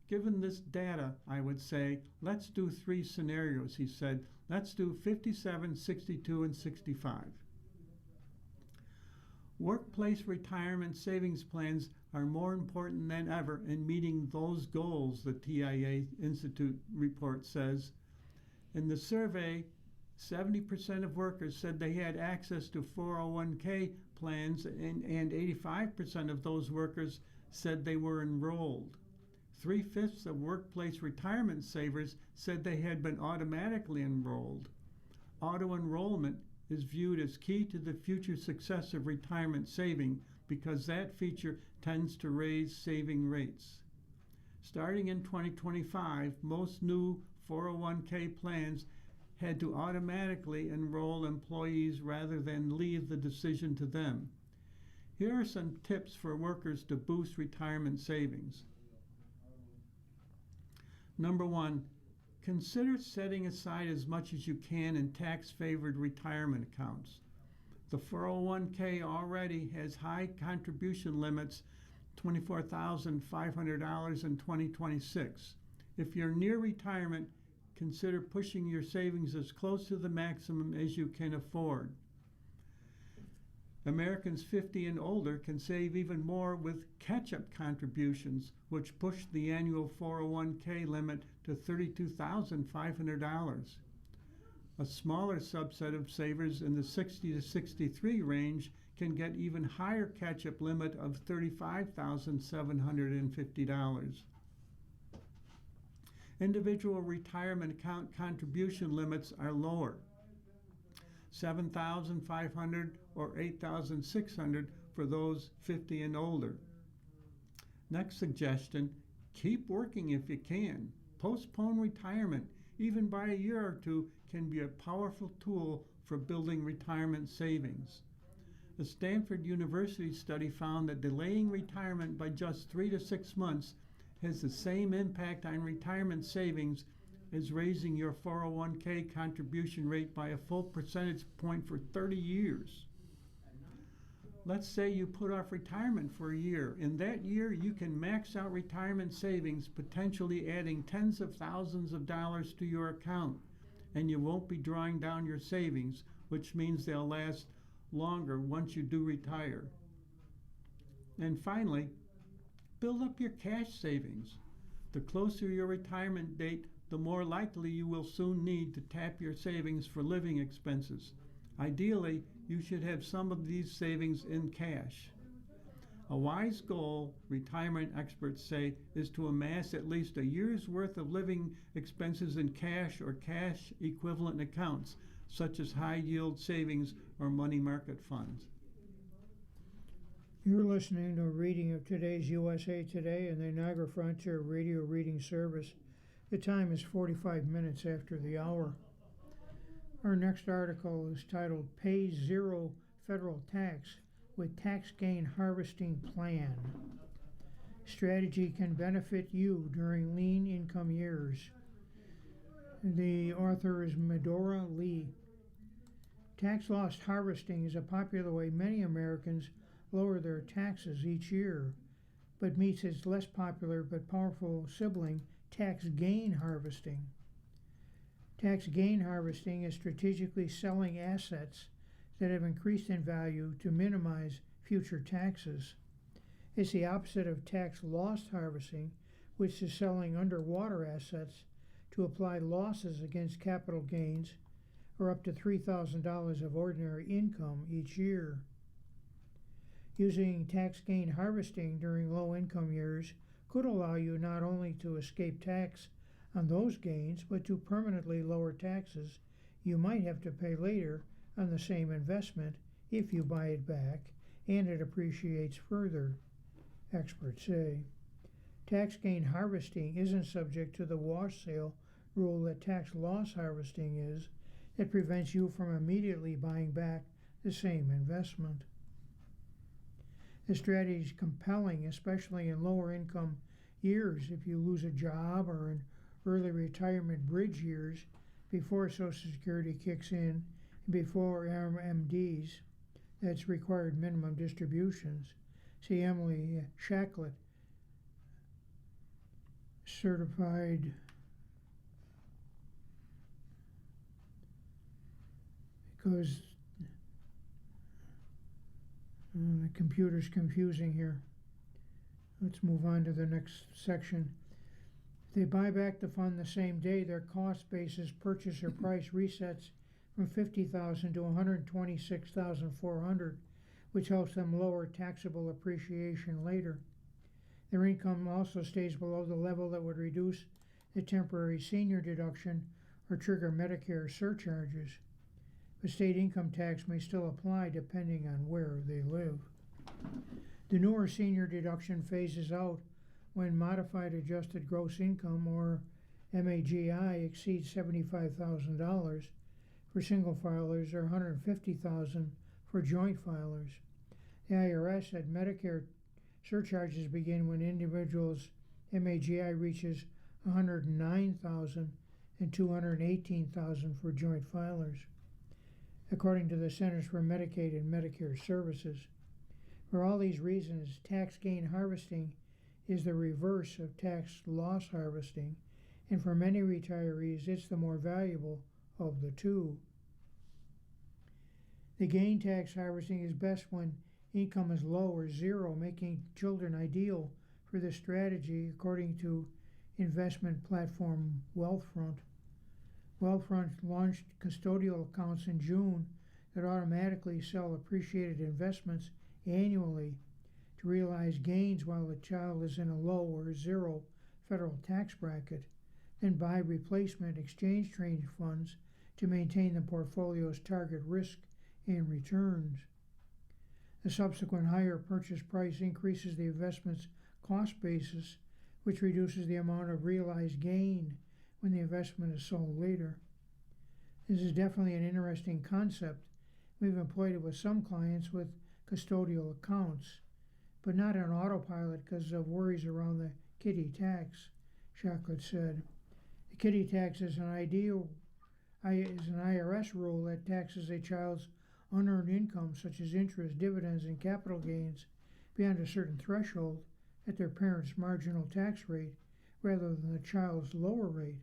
S1: Given this data, I would say, let's do 3 scenarios, he said. Let's do 57, 62, and 65. Workplace retirement savings plans are more important than ever in meeting those goals, the TIA Institute report says. In the survey, 70% of workers said they had access to 401k plans, and 85% of those workers said they were enrolled. 3/5 of workplace retirement savers said they had been automatically enrolled. Auto-enrollment is viewed as key to the future success of retirement saving because that feature tends to raise saving rates. Starting in 2025, most new 401k plans had to automatically enroll employees rather than leave the decision to them. Here are some tips for workers to boost retirement savings. Number 1, consider setting aside as much as you can in tax-favored retirement accounts. The 401k already has high contribution limits, $24,500 in 2026. If you're near retirement, consider pushing your savings as close to the maximum as you can afford. Americans 50 and older can save even more with catch-up contributions, which push the annual 401k limit to $32,500. A smaller subset of savers in the 60 to 63 range can get even higher catch-up limit of $35,750. Individual retirement account contribution limits are lower, $7,500 or $8,600 for those 50 and older. Next suggestion, keep working if you can. Postpone retirement, even by a year or two, can be a powerful tool for building retirement savings. A Stanford University study found that delaying retirement by just 3 to 6 months has the same impact on retirement savings as raising your 401k contribution rate by a full percentage point for 30 years. Let's say you put off retirement for a year. In that year, you can max out retirement savings, potentially adding tens of thousands of dollars to your account. And you won't be drawing down your savings, which means they'll last longer once you do retire. And finally, build up your cash savings. The closer your retirement date, the more likely you will soon need to tap your savings for living expenses. Ideally, you should have some of these savings in cash. A wise goal, retirement experts say, is to amass at least a year's worth of living expenses in cash or cash equivalent accounts, such as high-yield savings or money market funds.
S2: You're listening to a reading of today's USA Today and the Niagara Frontier Radio Reading Service. The time is 45 minutes after the hour. Our next article is titled Pay Zero Federal Tax with Tax Gain Harvesting Plan. Strategy can benefit you during lean income years. The author is Medora Lee. Tax loss harvesting is a popular way many Americans lower their taxes each year, but meets its less popular but powerful sibling, tax gain harvesting. Tax gain harvesting is strategically selling assets that have increased in value to minimize future taxes. It's the opposite of tax loss harvesting, which is selling underwater assets to apply losses against capital gains or up to $3,000 of ordinary income each year. Using tax gain harvesting during low-income years could allow you not only to escape tax on those gains, but to permanently lower taxes you might have to pay later on the same investment if you buy it back and it appreciates further, experts say. Tax gain harvesting isn't subject to the wash sale rule that tax loss harvesting is, that prevents you from immediately buying back the same investment. The strategy is compelling, especially in lower income years if you lose a job or in early retirement bridge years before Social Security kicks in and before RMDs, that's required minimum distributions. See Emily Shacklett, certified because the computer's confusing here. Let's move on to the next section. If they buy back the fund the same day, their cost basis purchaser price resets from $50,000 to $126,400, which helps them lower taxable appreciation later. Their income also stays below the level that would reduce the temporary senior deduction or trigger Medicare surcharges. But state income tax may still apply depending on where they live. The newer senior deduction phases out when modified adjusted gross income, or MAGI, exceeds $75,000 for single filers or $150,000 for joint filers. The IRS said Medicare surcharges begin when individuals' MAGI reaches $109,000 and $218,000 for joint filers, according to the Centers for Medicaid and Medicare Services. For all these reasons, tax gain harvesting is the reverse of tax loss harvesting, and for many retirees, it's the more valuable of the two. The gain tax harvesting is best when income is low or zero, making children ideal for this strategy, according to investment platform Wealthfront. Wealthfront launched custodial accounts in June that automatically sell appreciated investments annually to realize gains while the child is in a low or zero federal tax bracket, then buy replacement exchange traded funds to maintain the portfolio's target risk and returns. The subsequent higher purchase price increases the investment's cost basis, which reduces the amount of realized gain when the investment is sold later. This is definitely an interesting concept. We've employed it with some clients with custodial accounts, but not on autopilot because of worries around the kiddie tax, Shacklett said. The Kiddie tax is an IRS rule that taxes a child's unearned income, such as interest, dividends, and capital gains, beyond a certain threshold at their parents' marginal tax rate rather than the child's lower rate.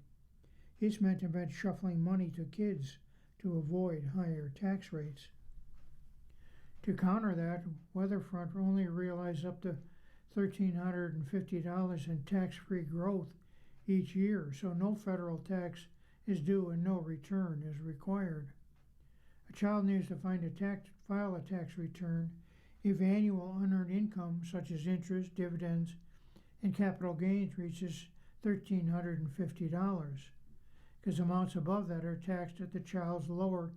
S2: It's meant to prevent shuffling money to kids to avoid higher tax rates. To counter that, Weatherfront only realized up to $1,350 in tax-free growth each year, so no federal tax is due and no return is required. A child needs to file a tax return if annual unearned income, such as interest, dividends, and capital gains, reaches $1,350, because amounts above that are taxed at the child's lower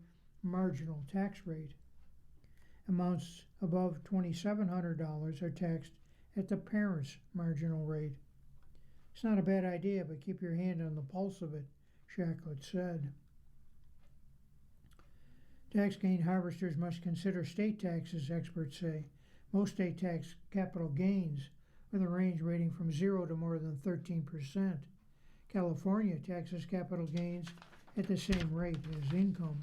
S2: marginal tax rate. Amounts above $2,700 are taxed at the parent's marginal rate. It's not a bad idea, but keep your hand on the pulse of it, Shacklett said. Tax gain harvesters must consider state taxes, experts say. Most state tax capital gains with a range ranging from 0 to more than 13%. California taxes capital gains at the same rate as income.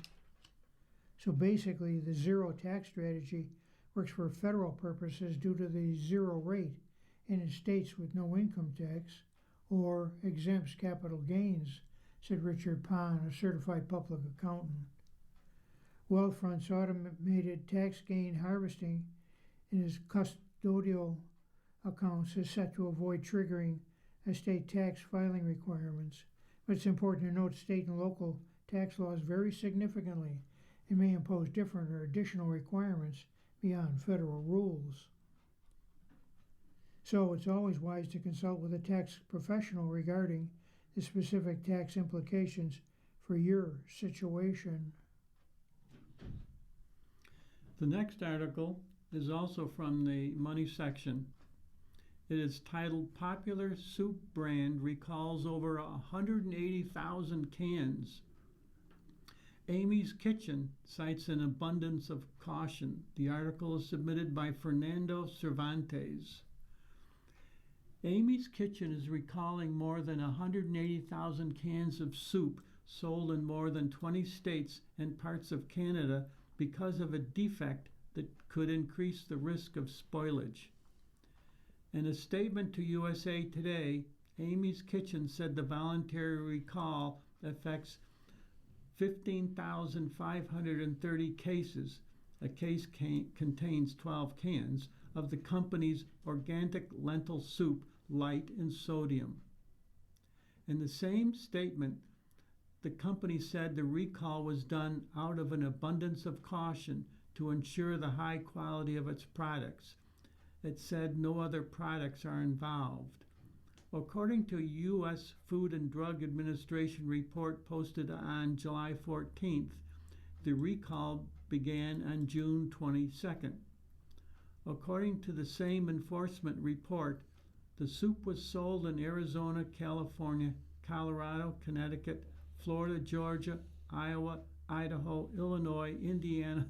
S2: So basically, the zero tax strategy works for federal purposes due to the zero rate, and in states with no income tax or exempts capital gains, said Richard Pond, a certified public accountant. Wealthfront's automated tax gain harvesting in its custodial accounts is set to avoid triggering estate tax filing requirements, but it's important to note state and local tax laws vary significantly and may impose different or additional requirements beyond federal rules. So it's always wise to consult with a tax professional regarding the specific tax implications for your situation.
S1: The next article is also from the Money section. It is titled Popular Soup Brand Recalls Over 180,000 Cans. Amy's Kitchen cites an abundance of caution. The article is submitted by Fernando Cervantes. Amy's Kitchen is recalling more than 180,000 cans of soup sold in more than 20 states and parts of Canada because of a defect that could increase the risk of spoilage. In a statement to USA Today, Amy's Kitchen said the voluntary recall affects 15,530 cases. A case contains 12 cans of the company's organic lentil soup, light in sodium. In the same statement, the company said the recall was done out of an abundance of caution to ensure the high quality of its products. It said no other products are involved. According to U.S. Food and Drug Administration report posted on July 14th, the recall began on June 22nd. According to the same enforcement report, the soup was sold in Arizona, California, Colorado, Connecticut, Florida, Georgia, Iowa, Idaho, Illinois, Indiana,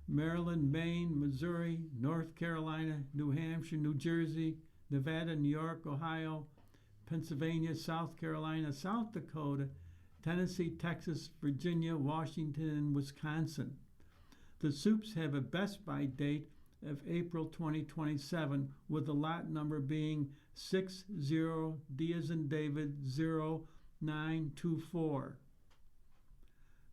S1: Maryland, Maine, Missouri, North Carolina, New Hampshire, New Jersey, Nevada, New York, Ohio, Pennsylvania, South Carolina, South Dakota, Tennessee, Texas, Virginia, Washington, and Wisconsin. The soups have a best by date of April 2027, with the lot number being 60 D as in David 0924.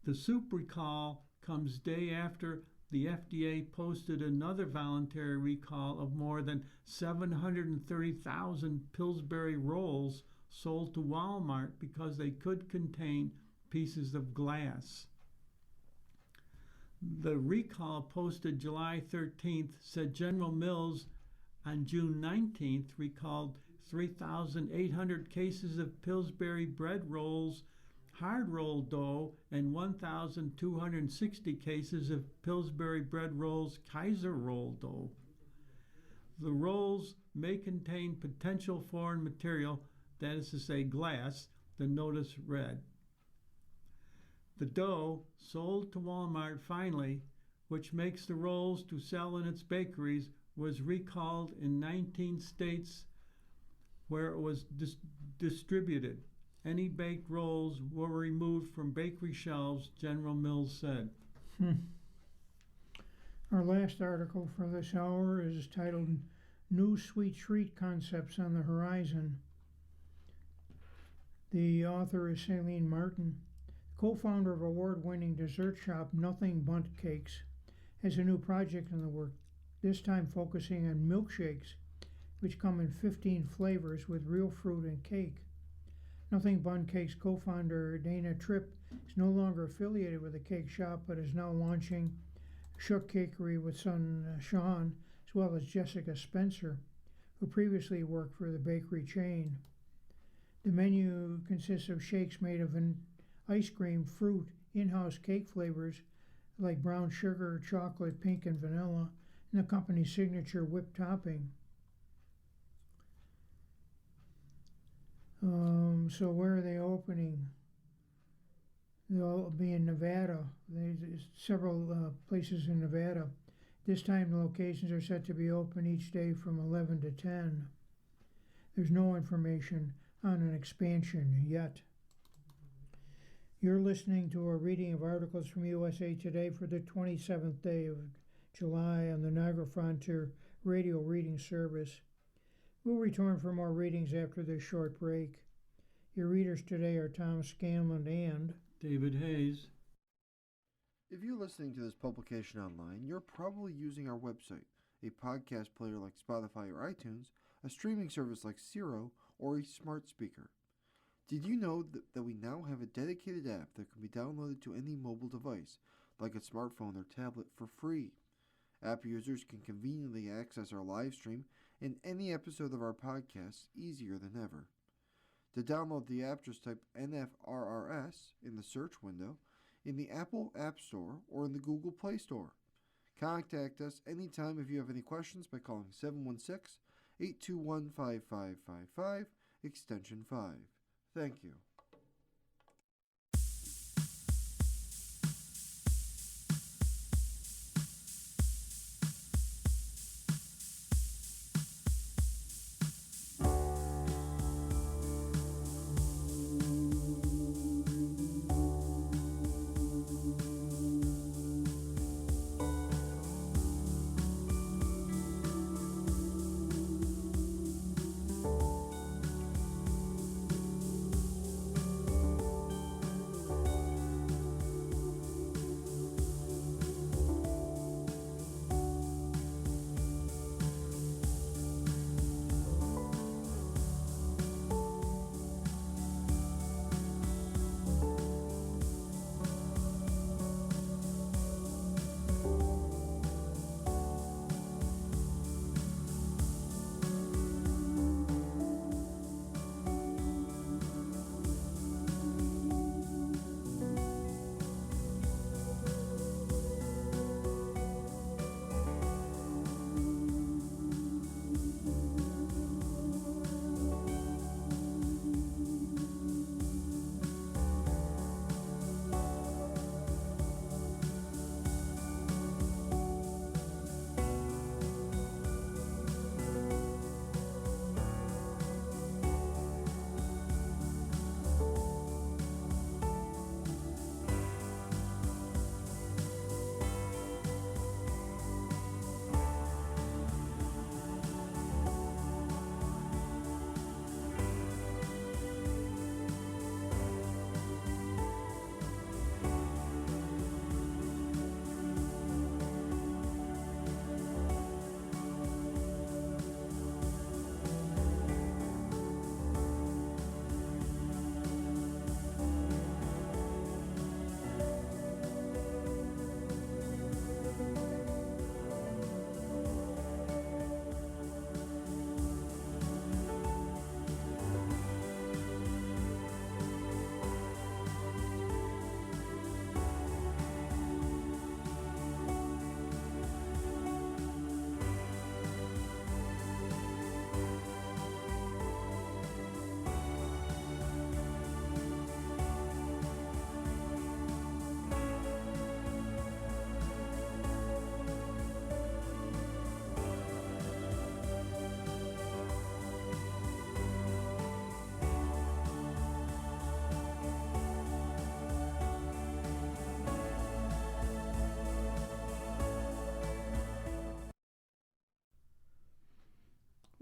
S1: The soup recall comes day after the FDA posted another voluntary recall of more than 730,000 Pillsbury rolls sold to Walmart because they could contain pieces of glass. The recall posted July 13th said General Mills on June 19th recalled 3,800 cases of Pillsbury bread rolls, hard roll dough, and 1,260 cases of Pillsbury bread rolls, Kaiser roll dough. The rolls may contain potential foreign material, that is to say glass, the notice read. The dough sold to Walmart finally, which makes the rolls to sell in its bakeries, was recalled in 19 states where it was distributed. Any baked rolls were removed from bakery shelves, General Mills said.
S2: Our last article for this hour is titled New Sweet Treat Concepts on the Horizon. The author is Celine Martin, co-founder of award-winning dessert shop Nothing Bundt Cakes, has a new project in the works, this time focusing on milkshakes, which come in 15 flavors with real fruit and cake. Nothing Bundt Cakes co-founder Dana Tripp is no longer affiliated with the cake shop, but is now launching Shook Cakery with son Sean, as well as Jessica Spencer, who previously worked for the bakery chain. The menu consists of shakes made of ice cream, fruit, in-house cake flavors like brown sugar, chocolate, pink, and vanilla, and the company's signature whipped topping. So where are they opening? They'll be in Nevada. There's several places in Nevada. This time the locations are set to be open each day from 11 to 10. There's no information on an expansion yet. You're listening to a reading of articles from USA Today for the 27th day of July on the Niagara Frontier Radio Reading Service. We'll return for more readings after this short break. Your readers today are Tom Scanlon and
S1: David Hayes.
S3: If you're listening to this publication online, you're probably using our website, a podcast player like Spotify or iTunes, a streaming service like Siro, or a smart speaker. Did you know that we now have a dedicated app that can be downloaded to any mobile device, like a smartphone or tablet, for free? App users can conveniently access our live stream and any episode of our podcast easier than ever. To download the app, just type NFRRS in the search window in the Apple App Store or in the Google Play Store. Contact us anytime if you have any questions by calling 716-821-5555, extension 5. Thank you.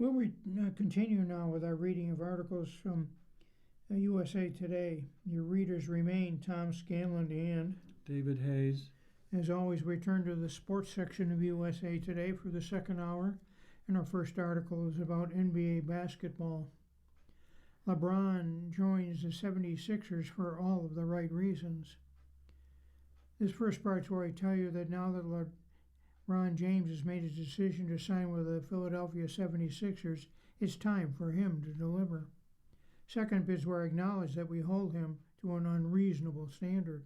S2: We'll continue now with our reading of articles from USA Today. Your readers remain Tom Scanlon and
S1: David Hayes.
S2: As always, we turn to the sports section of USA Today for the second hour, and our first article is about NBA basketball. LeBron joins the 76ers for all of the right reasons. This first part's where I tell you that now that LeBron James has made his decision to sign with the Philadelphia 76ers, it's time for him to deliver. Second bit's where I acknowledge that we hold him to an unreasonable standard.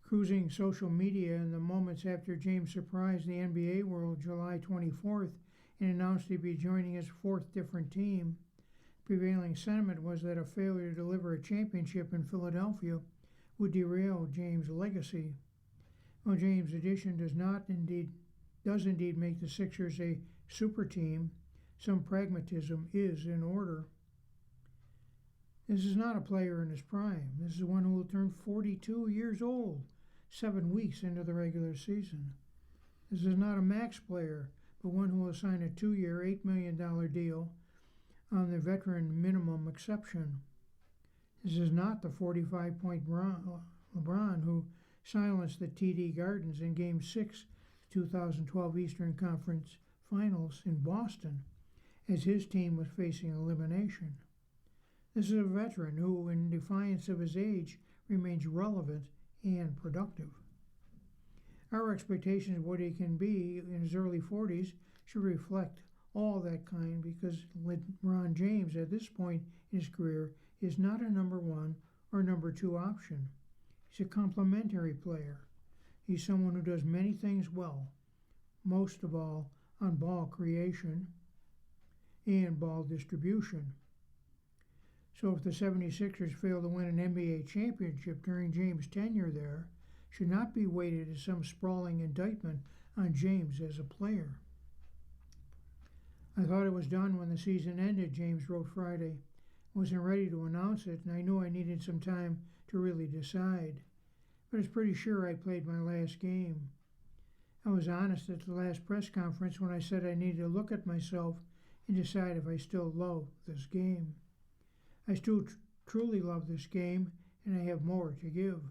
S2: Cruising social media in the moments after James surprised the NBA world July 24th and announced he'd be joining his fourth different team, prevailing sentiment was that a failure to deliver a championship in Philadelphia would derail James' legacy. While James' addition does indeed make the Sixers a super team, some pragmatism is in order. This is not a player in his prime. This is one who will turn 42 years old 7 weeks into the regular season. This is not a max player, but one who will sign a 2-year, $8 million deal on the veteran minimum exception. This is not the 45-point LeBron who silenced the TD Gardens in Game 6 2012 Eastern Conference Finals in Boston as his team was facing elimination. This is a veteran who, in defiance of his age, remains relevant and productive. Our expectations of what he can be in his early 40s should reflect all that kind, because LeBron James at this point in his career is not a number 1 or number 2 option. He's a complementary player. He's someone who does many things well, most of all on ball creation and ball distribution. So if the 76ers fail to win an NBA championship during James' tenure there, should not be weighted as some sprawling indictment on James as a player. I thought it was done when the season ended, James wrote Friday. I wasn't ready to announce it, and I knew I needed some time to really decide. But I was pretty sure I played my last game. I was honest at the last press conference when I said I needed to look at myself and decide if I still love this game. I still truly love this game, and I have more to give.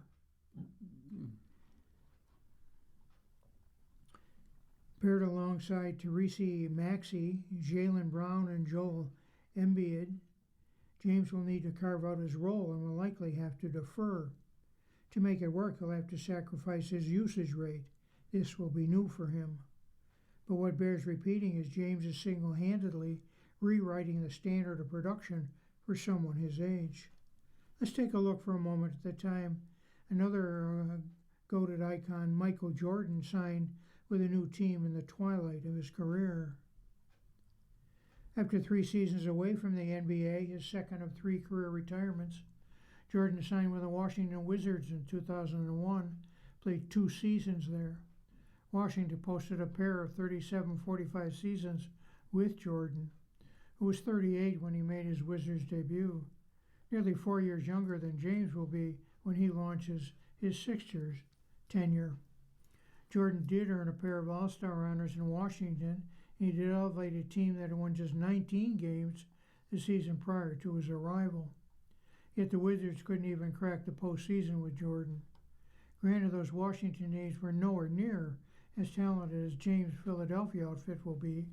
S2: Paired alongside Therese Maxey, Jaylen Brown, and Joel Embiid, James will need to carve out his role and will likely have to defer. To make it work, he'll have to sacrifice his usage rate. This will be new for him. But what bears repeating is James is single-handedly rewriting the standard of production for someone his age. Let's take a look for a moment at the time another goated icon, Michael Jordan, signed with a new team in the twilight of his career. After 3 seasons away from the NBA, his second of 3 career retirements, Jordan signed with the Washington Wizards in 2001, played 2 seasons there. Washington posted a pair of 37-45 seasons with Jordan, who was 38 when he made his Wizards debut, nearly 4 years younger than James will be when he launches his Sixers tenure. Jordan did earn a pair of All-Star honors in Washington, and he did elevate a team that had won just 19 games the season prior to his arrival. Yet the Wizards couldn't even crack the postseason with Jordan. Granted, those Washington days were nowhere near as talented as James' Philadelphia outfit will be,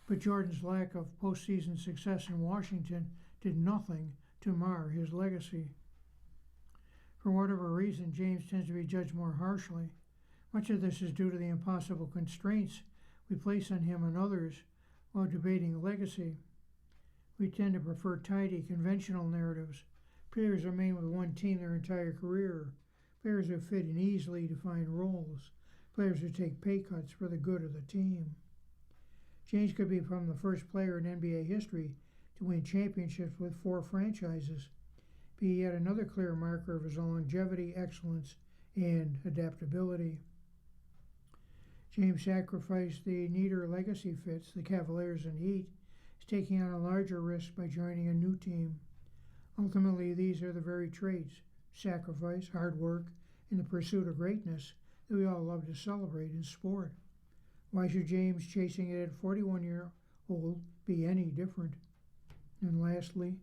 S2: but Jordan's lack of postseason success in Washington did nothing to mar his legacy. For whatever reason, James tends to be judged more harshly. Much of this is due to the impossible constraints we place on him and others while debating legacy. We tend to prefer tidy, conventional narratives. Players remain with one team their entire career. Players who fit in easily defined roles. Players who take pay cuts for the good of the team. James could become the first player in NBA history to win championships with 4 franchises, be yet another clear marker of his longevity, excellence, and adaptability. James sacrificed the neater legacy fits, the Cavaliers and Heat, is taking on a larger risk by joining a new team. Ultimately, these are the very traits, sacrifice, hard work, and the pursuit of greatness, that we all love to celebrate in sport. Why should James, chasing it at 41-year-old, be any different? And lastly,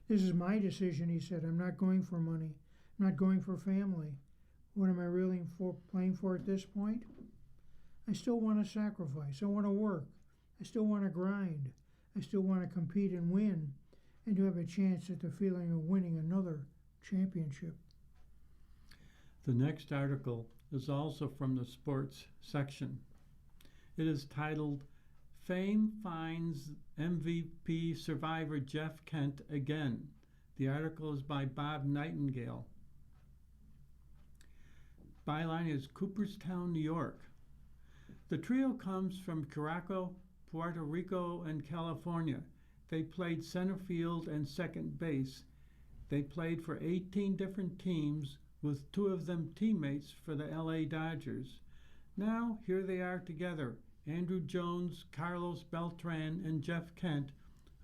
S2: this is my decision, he said. I'm not going for money. I'm not going for family. What am I really playing for at this point? I still want to sacrifice. I want to work. I still want to grind. I still want to compete and win, and to have a chance at the feeling of winning another championship.
S1: The next article is also from the sports section. It is titled, Fame Finds MVP Survivor Jeff Kent Again. The article is by Bob Nightingale. Byline is Cooperstown, New York. The trio comes from Curaçao, Puerto Rico, and California. They played center field and second base. They played for 18 different teams, with 2 of them teammates for the LA Dodgers. Now, here they are together, Andruw Jones, Carlos Beltran, and Jeff Kent,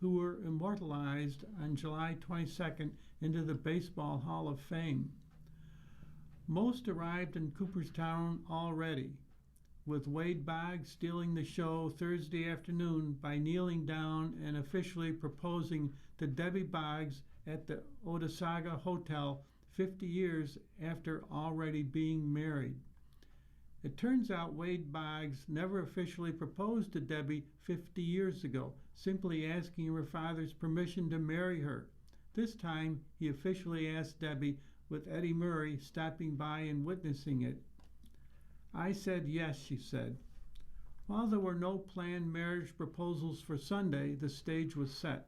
S1: who were immortalized on July 22nd into the Baseball Hall of Fame. Most arrived in Cooperstown already, with Wade Boggs stealing the show Thursday afternoon by kneeling down and officially proposing to Debbie Boggs at the Otesaga Hotel 50 years after already being married. It turns out Wade Boggs never officially proposed to Debbie 50 years ago, simply asking her father's permission to marry her. This time, he officially asked Debbie, with Eddie Murray stopping by and witnessing it. I said yes, she said. While there were no planned marriage proposals for Sunday, the stage was set.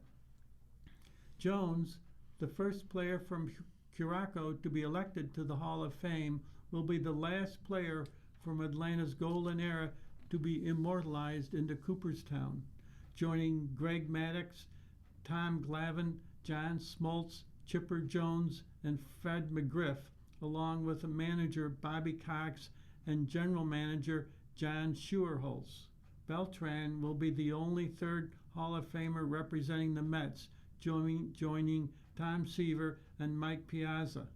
S1: Jones, the first player from Curaçao to be elected to the Hall of Fame, will be the last player from Atlanta's golden era to be immortalized into Cooperstown, joining Greg Maddux, Tom Glavine, John Smoltz, Chipper Jones, and Fred McGriff, along with the manager Bobby Cox and general manager John Schuerholz. Beltran will be the only third Hall of Famer representing the Mets, joining Tom Seaver and Mike Piazza.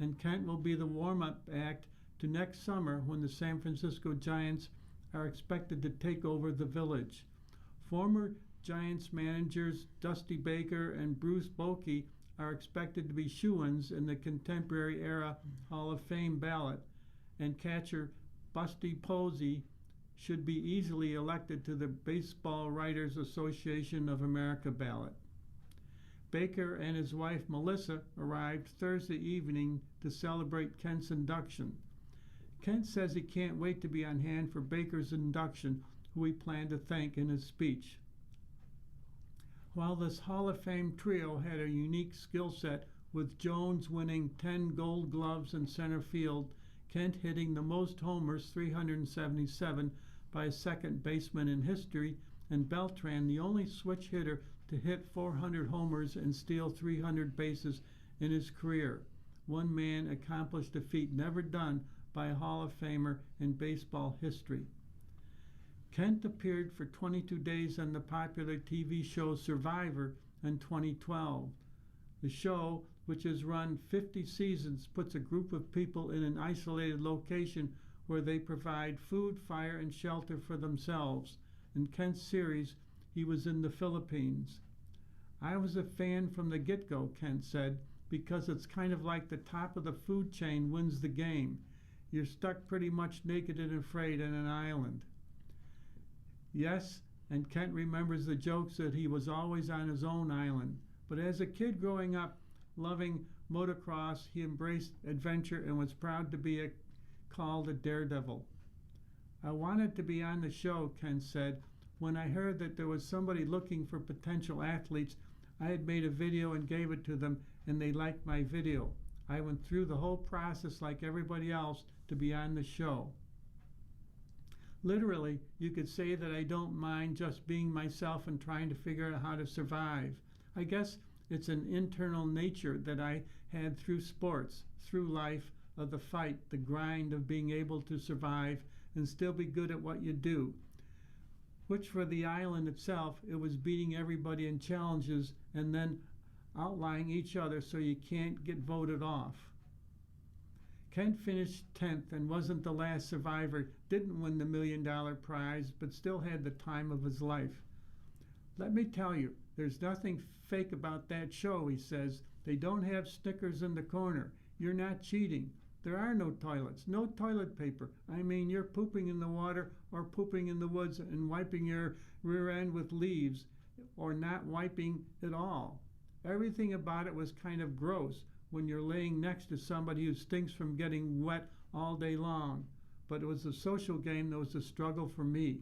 S1: And Kent will be the warm-up act to next summer when the San Francisco Giants are expected to take over the Village. Former Giants managers Dusty Baker and Bruce Bochy are expected to be shoo-ins in the contemporary era Hall of Fame ballot, and catcher Busty Posey should be easily elected to the Baseball Writers Association of America ballot. Baker and his wife Melissa arrived Thursday evening to celebrate Kent's induction. Kent says he can't wait to be on hand for Baker's induction, who he planned to thank in his speech. While this Hall of Fame trio had a unique skill set, with Jones winning 10 Gold Gloves in center field, Kent hitting the most homers, 377, by a second baseman in history, and Beltran the only switch hitter to hit 400 homers and steal 300 bases in his career. One man accomplished a feat never done by a Hall of Famer in baseball history. Kent appeared for 22 days on the popular TV show Survivor in 2012. The show, which has run 50 seasons, puts a group of people in an isolated location where they provide food, fire, and shelter for themselves. In Kent's series, he was in the Philippines. I was a fan from the get-go, Kent said, because it's kind of like the top of the food chain wins the game. You're stuck pretty much naked and afraid on an island. Yes, and Kent remembers the jokes that he was always on his own island. But as a kid growing up, loving motocross, he embraced adventure and was proud to be called a daredevil. I wanted to be on the show, Kent said. When I heard that there was somebody looking for potential athletes, I had made a video and gave it to them, and they liked my video. I went through the whole process like everybody else to be on the show. Literally, you could say that I don't mind just being myself and trying to figure out how to survive. I guess it's an internal nature that I had through sports, through life, of the fight, the grind of being able to survive and still be good at what you do. Which for the island itself, it was beating everybody in challenges and then outlying each other so you can't get voted off. Kent finished 10th and wasn't the last survivor, didn't win the $1 million prize, but still had the time of his life. Let me tell you, there's nothing fake about that show, he says. They don't have Snickers in the corner. You're not cheating. There are no toilets, no toilet paper. I mean, you're pooping in the water or pooping in the woods and wiping your rear end with leaves or not wiping at all. Everything about it was kind of gross when you're laying next to somebody who stinks from getting wet all day long. But it was the social game that was the struggle for me.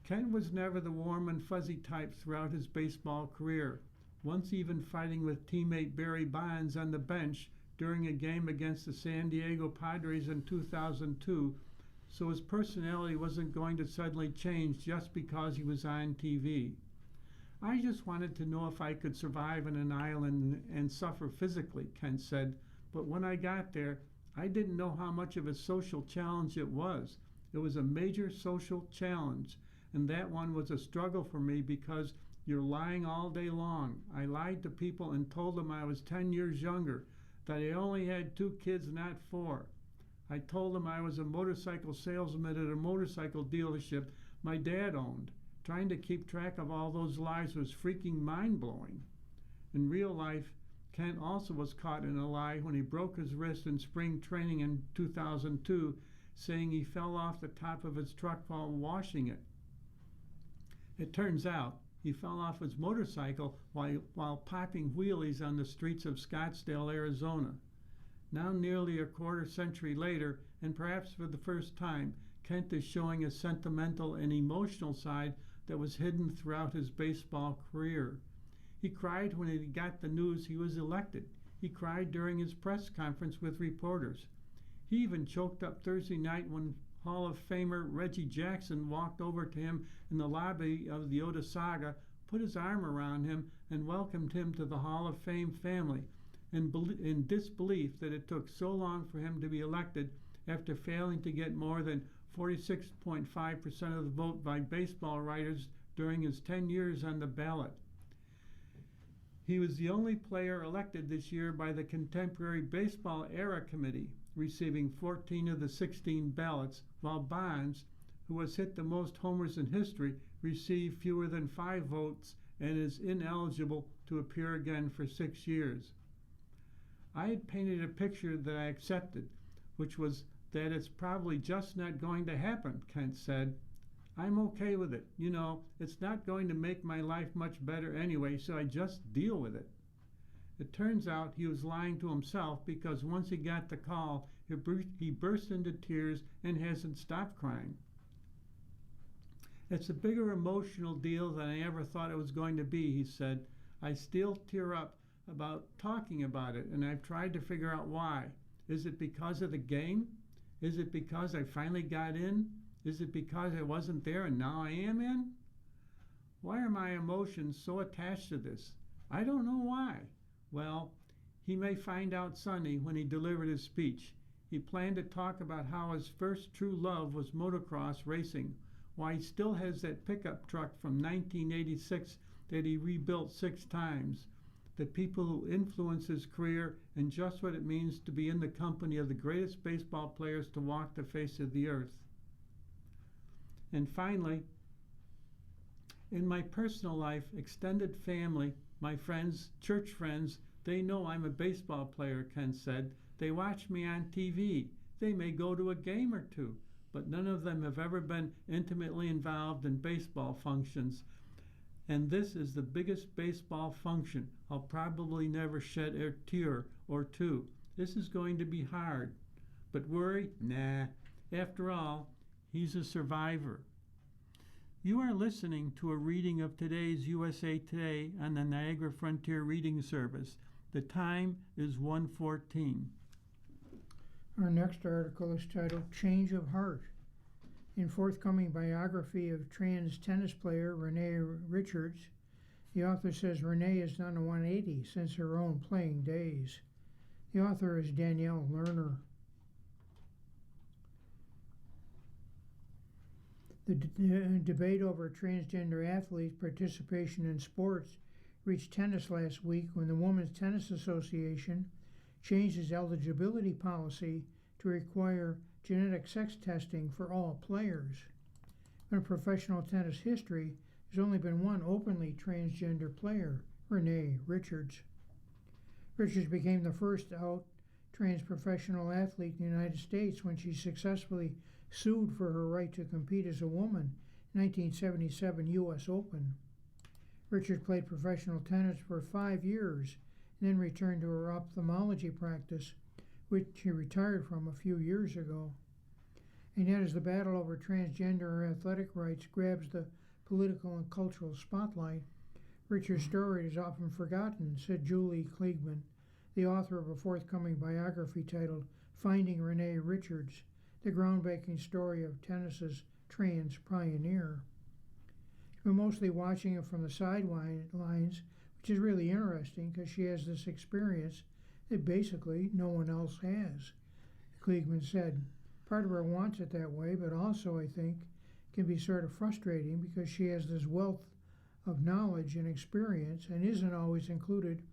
S1: Kent was never the warm and fuzzy type throughout his baseball career, once even fighting with teammate Barry Bonds on the bench during a game against the San Diego Padres in 2002, so his personality wasn't going to suddenly change just because he was on TV. I just wanted to know if I could survive on an island and suffer physically, Kent said, but when I got there, I didn't know how much of a social challenge it was. It was a major social challenge, and that one was a struggle for me because you're lying all day long. I lied to people and told them I was 10 years younger, that I only had 2 kids, not 4. I told them I was a motorcycle salesman at a motorcycle dealership my dad owned. Trying to keep track of all those lies was freaking mind-blowing. In real life, Kent also was caught in a lie when he broke his wrist in spring training in 2002, saying he fell off the top of his truck while washing it. It turns out he fell off his motorcycle while popping wheelies on the streets of Scottsdale, Arizona. Now nearly a quarter century later, and perhaps for the first time, Kent is showing a sentimental and emotional side that was hidden throughout his baseball career. He cried when he got the news he was elected. He cried during his press conference with reporters. He even choked up Thursday night when Hall of Famer Reggie Jackson walked over to him in the lobby of the Oda Saga, put his arm around him, and welcomed him to the Hall of Fame family, in disbelief that it took so long for him to be elected after failing to get more than 46.5% of the vote by baseball writers during his 10 years on the ballot. He was the only player elected this year by the Contemporary Baseball Era Committee, receiving 14 of the 16 ballots, while Bonds, who has hit the most homers in history, received fewer than 5 votes and is ineligible to appear again for 6 years. I had painted a picture that I accepted, which was that it's probably just not going to happen, Kent said. I'm okay with it. You know, it's not going to make my life much better anyway, so I just deal with it. It turns out he was lying to himself because once he got the call, he burst into tears and hasn't stopped crying. It's a bigger emotional deal than I ever thought it was going to be, he said. I still tear up about talking about it, and I've tried to figure out why. Is it because of the game? Is it because I finally got in? Is it because I wasn't there and now I am in? Why are my emotions so attached to this? I don't know why. Well, he may find out Sunday when he delivered his speech. He planned to talk about how his first true love was motocross racing, why he still has that pickup truck from 1986 that he rebuilt 6 times, the people who influence his career, and just what it means to be in the company of the greatest baseball players to walk the face of the earth. And finally, in my personal life, extended family, my friends, church friends, they know I'm a baseball player, Ken said. They watch me on TV. They may go to a game or 2, but none of them have ever been intimately involved in baseball functions. And this is the biggest baseball function. I'll probably never shed a tear or 2. This is going to be hard. But worry? Nah. After all, he's a survivor. You are listening to a reading of today's USA Today on the Niagara Frontier Reading Service. The time is 1:14.
S2: Our next article is titled Change of Heart. In forthcoming biography of trans tennis player Renee Richards, the author says Renee has done a 180 since her own playing days. The author is Danielle Lerner. The debate over transgender athletes' participation in sports reached tennis last week when the Women's Tennis Association changed his eligibility policy to require genetic sex testing for all players. In professional tennis history, there's only been one openly transgender player, Renee Richards. Richards became the first out trans professional athlete in the United States when she successfully sued for her right to compete as a woman in 1977 U.S. Open. Richards played professional tennis for 5 years and then returned to her ophthalmology practice, which she retired from a few years ago. And yet, as the battle over transgender athletic rights grabs the political and cultural spotlight, Richard's story is often forgotten, said Julie Kliegman, the author of a forthcoming biography titled Finding Renee Richards, the groundbreaking story of tennis's trans pioneer. She's been mostly watching it from the sidelines, which is really interesting because she has this experience that basically no one else has. Kliegman said, part of her wants it that way, but also, I think, can be sort of frustrating because she has this wealth of knowledge and experience and isn't always included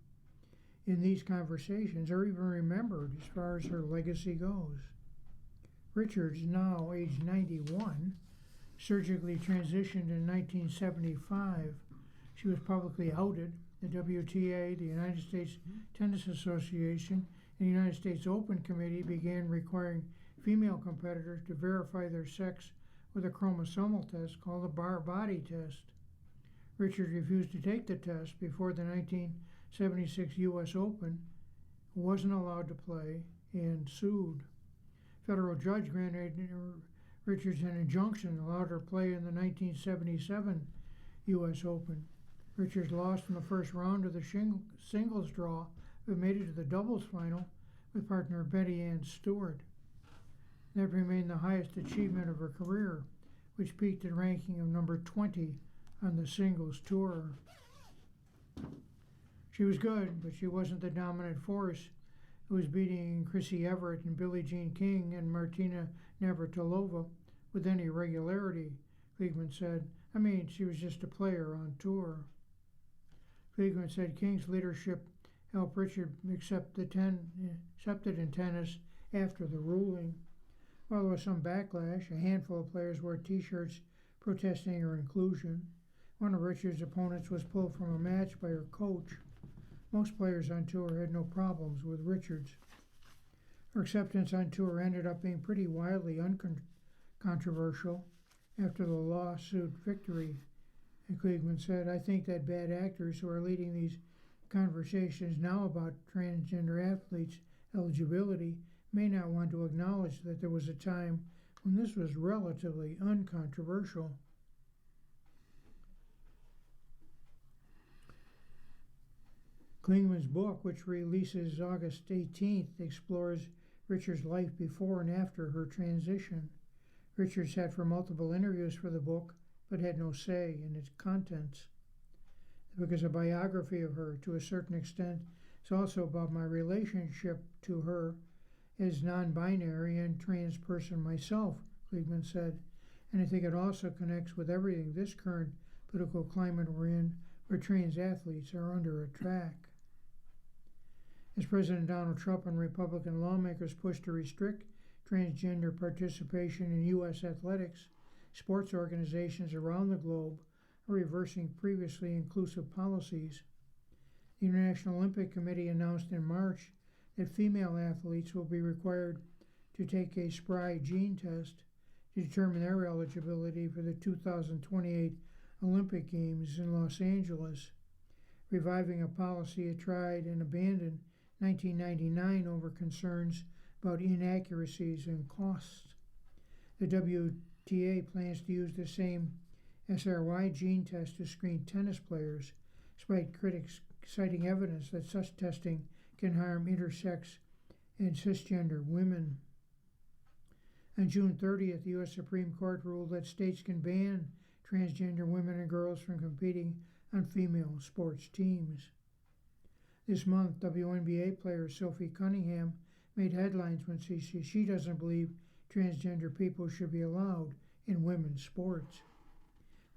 S2: in these conversations or even remembered as far as her legacy goes. Richards, now age 91, surgically transitioned in 1975. She was publicly outed. The WTA, the United States Tennis Association, and the United States Open Committee began requiring female competitors to verify their sex with a chromosomal test called the Body test. Richards refused to take the test before the 1976 U.S. Open, wasn't allowed to play, and sued. Federal judge granted Richards an injunction, allowed her to play in the 1977 U.S. Open. Richards lost in the first round of the singles draw, but made it to the doubles final with partner Betty Ann Stewart. That remained the highest achievement of her career, which peaked at a ranking of number 20 on the singles tour. She was good, but she wasn't the dominant force who was beating Chrissy Everett and Billie Jean King and Martina Navratilova with any regularity, Kliegman said. I mean, she was just a player on tour. Kliegman said King's leadership helped Richard accepted in tennis after the ruling. While there was some backlash, a handful of players wore T-shirts protesting her inclusion. One of Richards' opponents was pulled from a match by her coach. Most players on tour had no problems with Richards. Her acceptance on tour ended up being pretty wildly uncontroversial after the lawsuit victory. And Kliegman said, I think that bad actors who are leading these conversations now about transgender athletes' eligibility may not want to acknowledge that there was a time when this was relatively uncontroversial. Kliegman's book, which releases August 18th, explores Richards' life before and after her transition. Richards sat for multiple interviews for the book, but had no say in its contents. The book is a biography of her to a certain extent. It's also about my relationship to her as non-binary and trans person myself, Kliegman said. And I think it also connects with everything this current political climate we're in, where trans athletes are under attack. As President Donald Trump and Republican lawmakers push to restrict transgender participation in U.S. athletics, sports organizations around the globe are reversing previously inclusive policies. The International Olympic Committee announced in March that female athletes will be required to take a SPRY gene test to determine their eligibility for the 2028 Olympic Games in Los Angeles, reviving a policy it tried and abandoned in 1999 over concerns about inaccuracies and costs. The WTA plans to use the same SRY gene test to screen tennis players, despite critics citing evidence that such testing can harm intersex and cisgender women. On June 30th, the U.S. Supreme Court ruled that states can ban transgender women and girls from competing on female sports teams. This month, WNBA player Sophie Cunningham made headlines when she doesn't believe transgender people should be allowed in women's sports.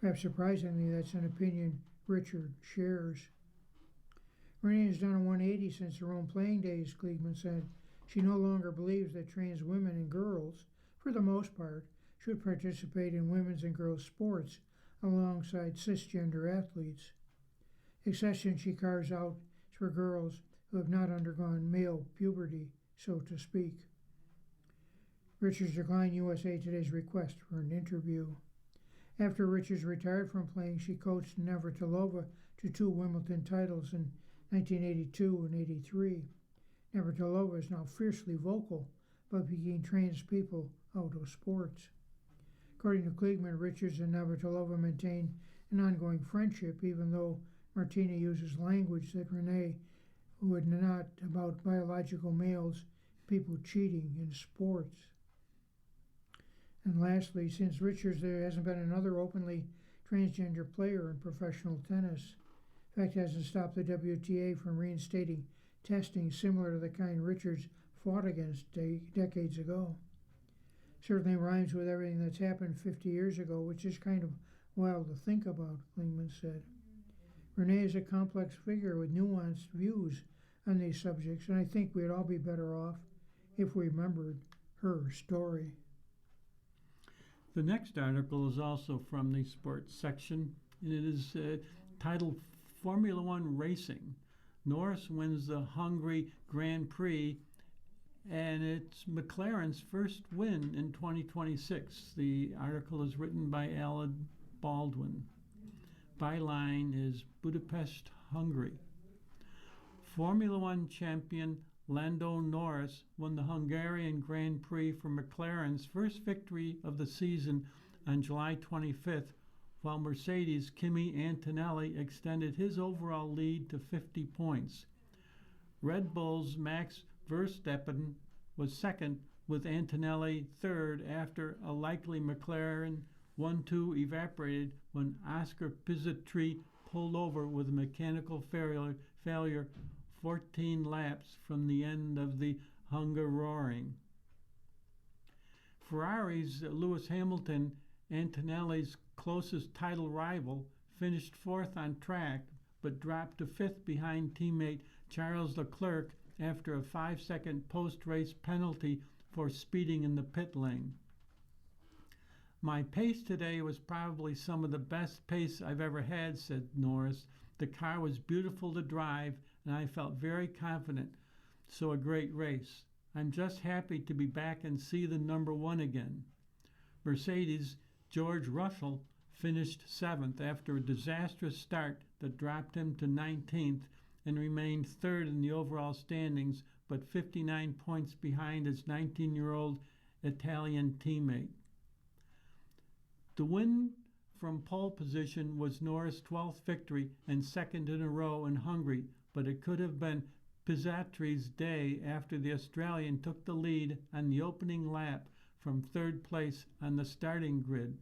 S2: Perhaps surprisingly, that's an opinion Richard shares. Renee has done a 180 since her own playing days, Kliegman said. She no longer believes that trans women and girls, for the most part, should participate in women's and girls' sports alongside cisgender athletes. Exception she carves out is for girls who have not undergone male puberty, so to speak. Richards declined USA Today's request for an interview. After Richards retired from playing, she coached Navratilova to 2 Wimbledon titles in 1982 and 83. Navratilova is now fiercely vocal about being trans people out of sports. According to Kliegman, Richards and Navratilova maintain an ongoing friendship, even though Martina uses language that Renee would not about biological males, people cheating in sports. And lastly, since Richards, there hasn't been another openly transgender player in professional tennis. In fact, hasn't stopped the WTA from reinstating testing similar to the kind Richards fought against decades ago. Certainly rhymes with everything that's happened 50 years ago, which is kind of wild to think about, Kliegman said. Renee is a complex figure with nuanced views on these subjects, and I think we'd all be better off if we remembered her story.
S1: The next article is also from the sports section, and it is titled Formula One Racing. Norris wins the Hungary Grand Prix, and it's McLaren's first win in 2026. The article is written by Alan Baldwin. Byline is Budapest, Hungary. Formula One champion Lando Norris won the Hungarian Grand Prix for McLaren's first victory of the season on July 25th, while Mercedes' Kimi Antonelli extended his overall lead to 50 points. Red Bull's Max Verstappen was second, with Antonelli third after a likely McLaren 1-2 evaporated when Oscar Piastri pulled over with a mechanical failure 14 laps from the end of the Hungaroring. Ferrari's Lewis Hamilton, Antonelli's closest title rival, finished fourth on track but dropped to fifth behind teammate Charles Leclerc after a 5-second post-race penalty for speeding in the pit lane. My pace today was probably some of the best pace I've ever had, said Norris. The car was beautiful to drive, and I felt very confident. So a great race. I'm just happy to be back and see the number one again. Mercedes' George Russell finished seventh after a disastrous start that dropped him to 19th and remained third in the overall standings, but 59 points behind his 19-year-old Italian teammate. The win from pole position was Norris' 12th victory and second in a row in Hungary, but it could have been Piastri's day after the Australian took the lead on the opening lap from third place on the starting grid.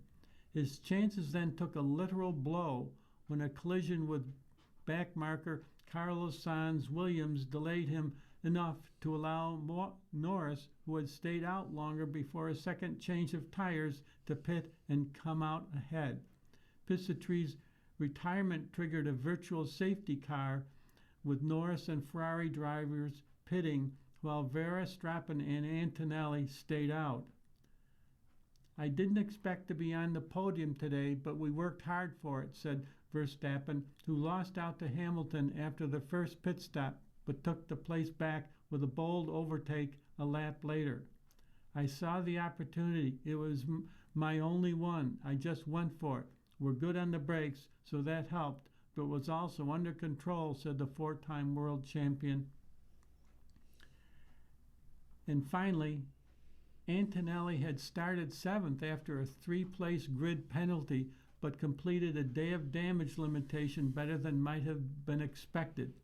S1: His chances then took a literal blow when a collision with backmarker Carlos Sainz Williams delayed him enough to allow Norris, who had stayed out longer before a second change of tires, to pit and come out ahead. Piastri's retirement triggered a virtual safety car with Norris and Ferrari drivers pitting while Verstappen and Antonelli stayed out. I didn't expect to be on the podium today, but we worked hard for it, said Verstappen, who lost out to Hamilton after the first pit stop, but took the place back with a bold overtake a lap later. I saw the opportunity. It was my only one. I just went for it. We're good on the brakes, so that helped, but was also under control, said the four-time world champion. And finally, Antonelli had started seventh after a three-place grid penalty, but completed a day of damage limitation better than might have been expected.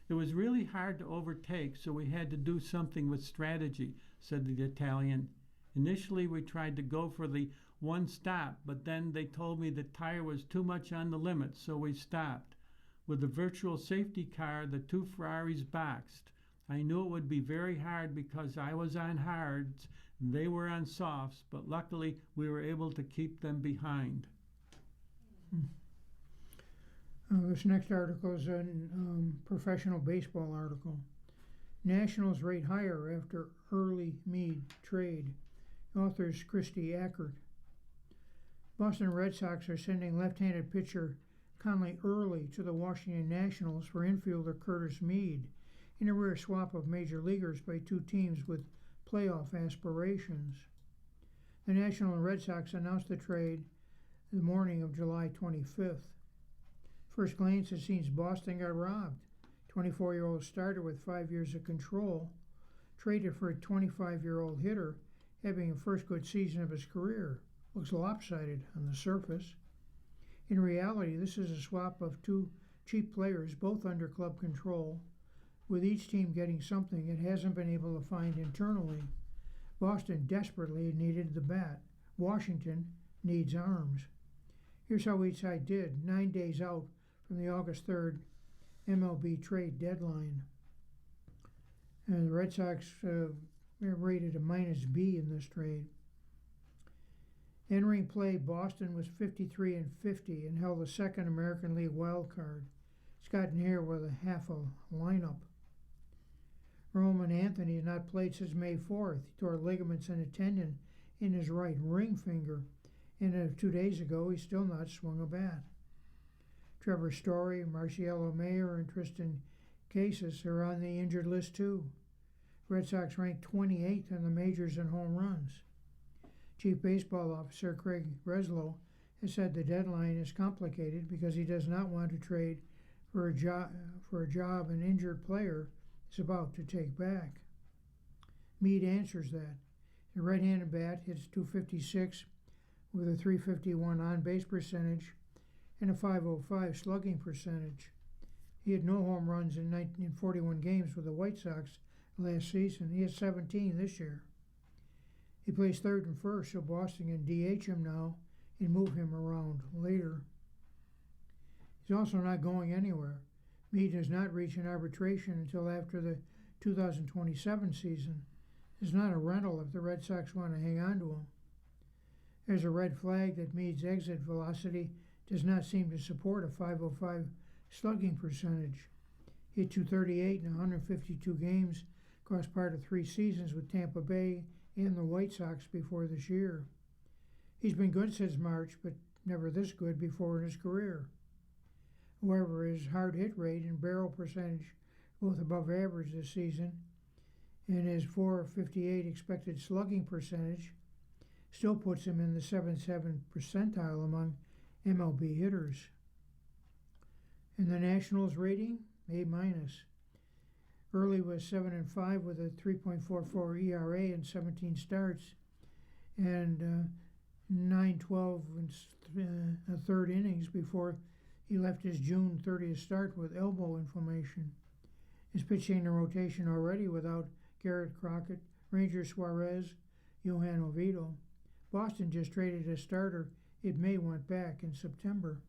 S1: It was really hard to overtake, so we had to do something with strategy, said the Italian. Initially, we tried to go for the one stop, but then they told me the tire was too much on the limit, so we stopped. With the virtual safety car, the two Ferraris boxed. I knew it would be very hard because I was on hards and they were on softs, but luckily we were able to keep them behind.
S2: This next article is a professional baseball article. Nationals rate higher after early Meade trade. Authors Christy Ackert. Boston Red Sox are sending left-handed pitcher Conley Early to the Washington Nationals for infielder Curtis Meade in a rare swap of major leaguers by two teams with playoff aspirations. The National and Red Sox announced the trade the morning of July 25th. First glance, it seems Boston got robbed. 24-year-old starter with 5 years of control, traded for a 25-year-old hitter having the first good season of his career. Looks lopsided on the surface. In reality, this is a swap of two cheap players, both under club control, with each team getting something it hasn't been able to find internally. Boston desperately needed the bat. Washington needs arms. Here's how each side did 9 days out from the August 3rd MLB trade deadline. And the Red Sox rated a -B in this trade. Entering play, Boston was 53-50 and held the second American League wild card. Scott Nair with a half a lineup. Roman Anthony has not played since May 4th. He tore ligaments and a tendon in his right ring finger, and 2 days ago he's still not swung a bat. Trevor Story, Marcielo Mayer, and Tristan Casas are on the injured list too. Red Sox ranked 28th in the majors in home runs. Chief Baseball Officer Craig Breslow has said the deadline is complicated because he does not want to trade for a job an injured player is about to take back. Meade answers that. The right-handed bat hits .256 with a .351 on-base percentage and a .505 slugging percentage. He had no home runs in 41 games with the White Sox last season. He has 17 this year. He plays third and first, so Boston can DH him now and move him around later. He's also not going anywhere. Meade does not reach an arbitration until after the 2027 season. It's not a rental if the Red Sox want to hang on to him. There's a red flag that Meade's exit velocity does not seem to support a .505 slugging percentage. He hit .238 in 152 games across part of 3 seasons with Tampa Bay and the White Sox before this year. He's been good since March, but never this good before in his career. However, his hard hit rate and barrel percentage both above average this season, and his .458 expected slugging percentage still puts him in the 77th percentile among MLB hitters. And the Nationals rating, A-. Early was 7-5 with a 3.44 ERA and 17 starts, and 9-12 in third innings before he left his June 30th start with elbow inflammation. His pitching in rotation already without Garrett Crockett, Ranger Suarez, Johan Oviedo. Boston just traded a starter it may want back in September.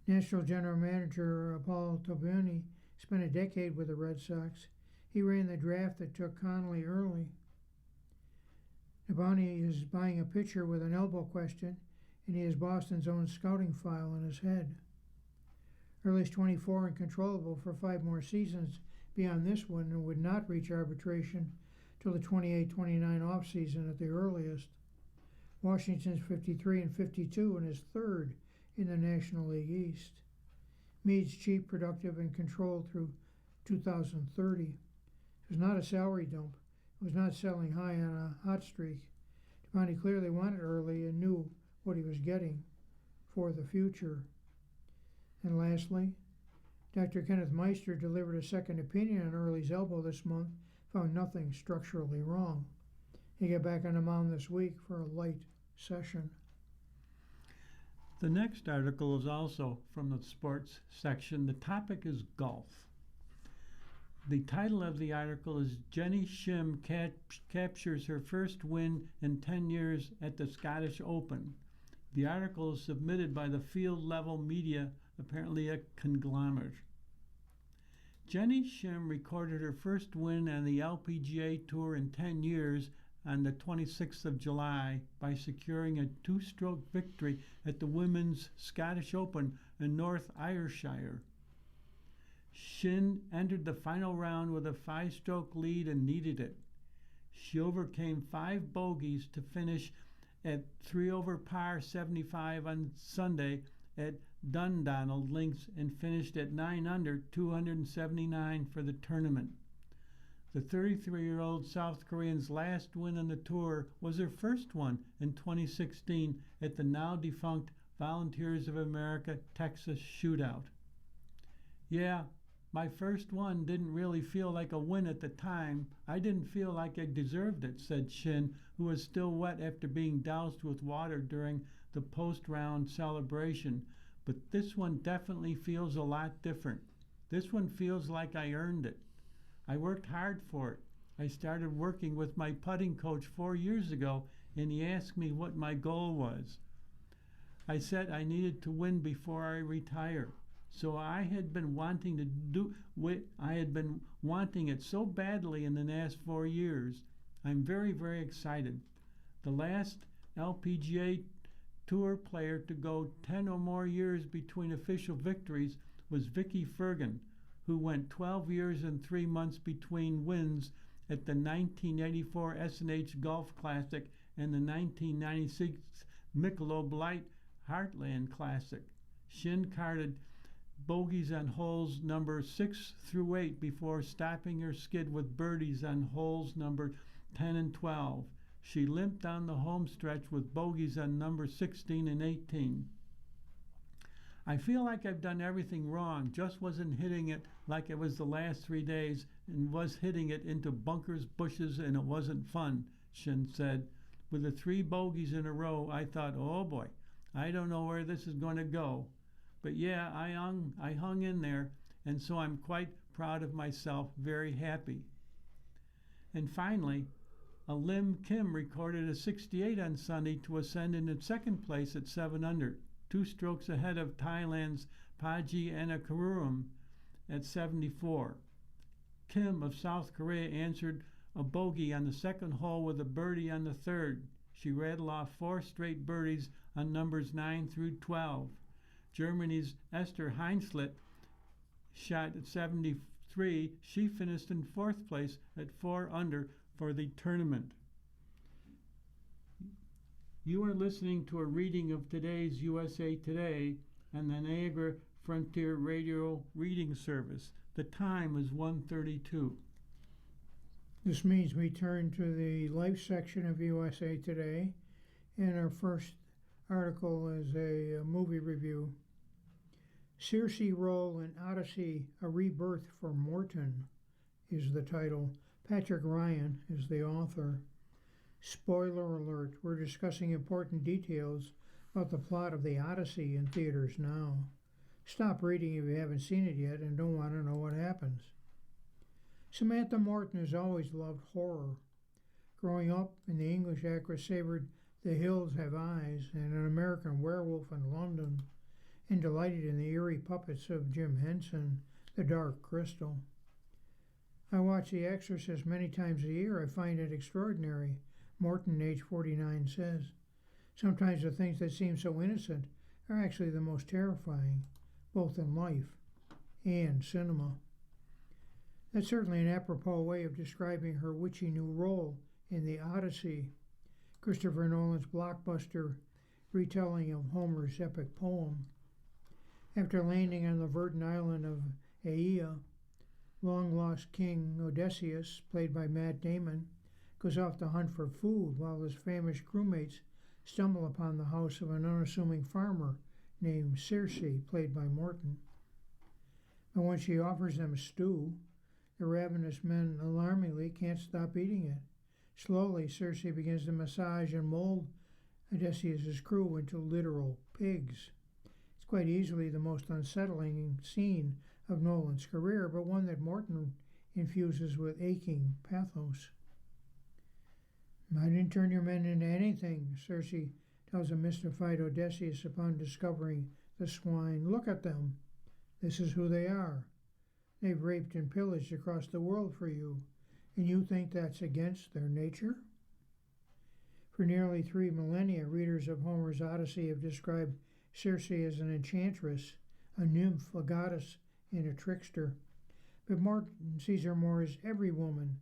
S2: National General Manager Paul Tobioni spent a decade with the Red Sox. He ran the draft that took Conley Early. Tobioni is buying a pitcher with an elbow question, and he has Boston's own scouting file in his head. Early's 24 and controllable for 5 more seasons beyond this one and would not reach arbitration till the 28-29 offseason at the earliest. Washington's 53-52 and is third in the National League East. Meade's cheap, productive, and controlled through 2030. It was not a salary dump. It was not selling high on a hot streak. Tobioni clearly wanted Early and knew what he was getting for the future. And lastly, Dr. Kenneth Meister delivered a second opinion on Early's elbow this month, found nothing structurally wrong. He got back on the mound this week for a light session.
S1: The next article is also from the sports section. The topic is golf. The title of the article is Jenny Shim captures her first win in 10 years at the Scottish Open. The article is submitted by the Field Level Media, apparently a conglomerate. Jenny Shim recorded her first win on the LPGA Tour in 10 years on the 26th of July by securing a two-stroke victory at the Women's Scottish Open in North Ayrshire. Shin entered the final round with a 5-stroke lead and needed it. She overcame 5 bogeys to finish at 3 over par 75 on Sunday at Dundonald Links and finished at 9 under 279 for the tournament. The 33-year-old South Korean's last win on the tour was her first one in 2016 at the now-defunct Volunteers of America Texas Shootout. Yeah, my first one didn't really feel like a win at the time. I didn't feel like I deserved it, said Shin, who was still wet after being doused with water during the post-round celebration. But this one definitely feels a lot different. This one feels like I earned it. I worked hard for it. I started working with my putting coach 4 years ago, and he asked me what my goal was. I said I needed to win before I retire. So I had been wanting it so badly in the last 4 years. I'm very, very excited. The last LPGA Tour player to go 10 or more years between official victories was Vicky Fergan, who went 12 years and 3 months between wins at the 1984 S&H Golf Classic and the 1996 Michelob Light Heartland Classic. Shin carded bogeys on holes number 6 through 8 before stopping her skid with birdies on holes number 10 and 12. She limped down the home stretch with bogeys on number 16 and 18. I feel like I've done everything wrong, just wasn't hitting it like it was the last 3 days and was hitting it into bunkers, bushes, and it wasn't fun, Shin said. With the 3 bogeys in a row, I thought, oh boy, I don't know where this is going to go. But yeah, I hung in there, and so I'm quite proud of myself, very happy. And finally, a Lim Kim recorded a 68 on Sunday to ascend into second place at 7 under, 2 strokes ahead of Thailand's Paji Anakurum at 74. Kim of South Korea answered a bogey on the second hole with a birdie on the third. She rattled off 4 straight birdies on numbers 9 through 12. Germany's Esther Heinzlet shot at 73. She finished in 4th place at 4 under for the tournament. You are listening to a reading of today's USA Today and the Niagara Frontier Radio Reading Service. The time is 1:32.
S2: This means we turn to the life section of USA Today, and our first article is a movie review. Circe Roll in Odyssey, A Rebirth for Morton is the title. Patrick Ryan is the author. Spoiler alert, we're discussing important details about the plot of the Odyssey in theaters now. Stop reading if you haven't seen it yet and don't want to know what happens. Samantha Morton has always loved horror. Growing up, in the English actress savored The Hills Have Eyes and An American Werewolf in London, and delighted in the eerie puppets of Jim Henson, The Dark Crystal. I watch The Exorcist many times a year. I find it extraordinary, Morton, age 49, says. Sometimes the things that seem so innocent are actually the most terrifying, both in life and cinema. That's certainly an apropos way of describing her witchy new role in The Odyssey, Christopher Nolan's blockbuster retelling of Homer's epic poem. After landing on the verdant island of Aea, long-lost King Odysseus, played by Matt Damon, goes off to hunt for food while his famished crewmates stumble upon the house of an unassuming farmer named Circe, played by Morton. But when she offers them stew, the ravenous men alarmingly can't stop eating it. Slowly, Circe begins to massage and mold Odysseus' crew into literal pigs. It's quite easily the most unsettling scene of Nolan's career, but one that Morton infuses with aching pathos. I didn't turn your men into anything, Circe tells a mystified Odysseus upon discovering the swine. Look at them. This is who they are. They've raped and pillaged across the world for you, and you think that's against their nature? For nearly 3 millennia, readers of Homer's Odyssey have described Circe as an enchantress, a nymph, a goddess, and a trickster. But Martin sees her more as every woman,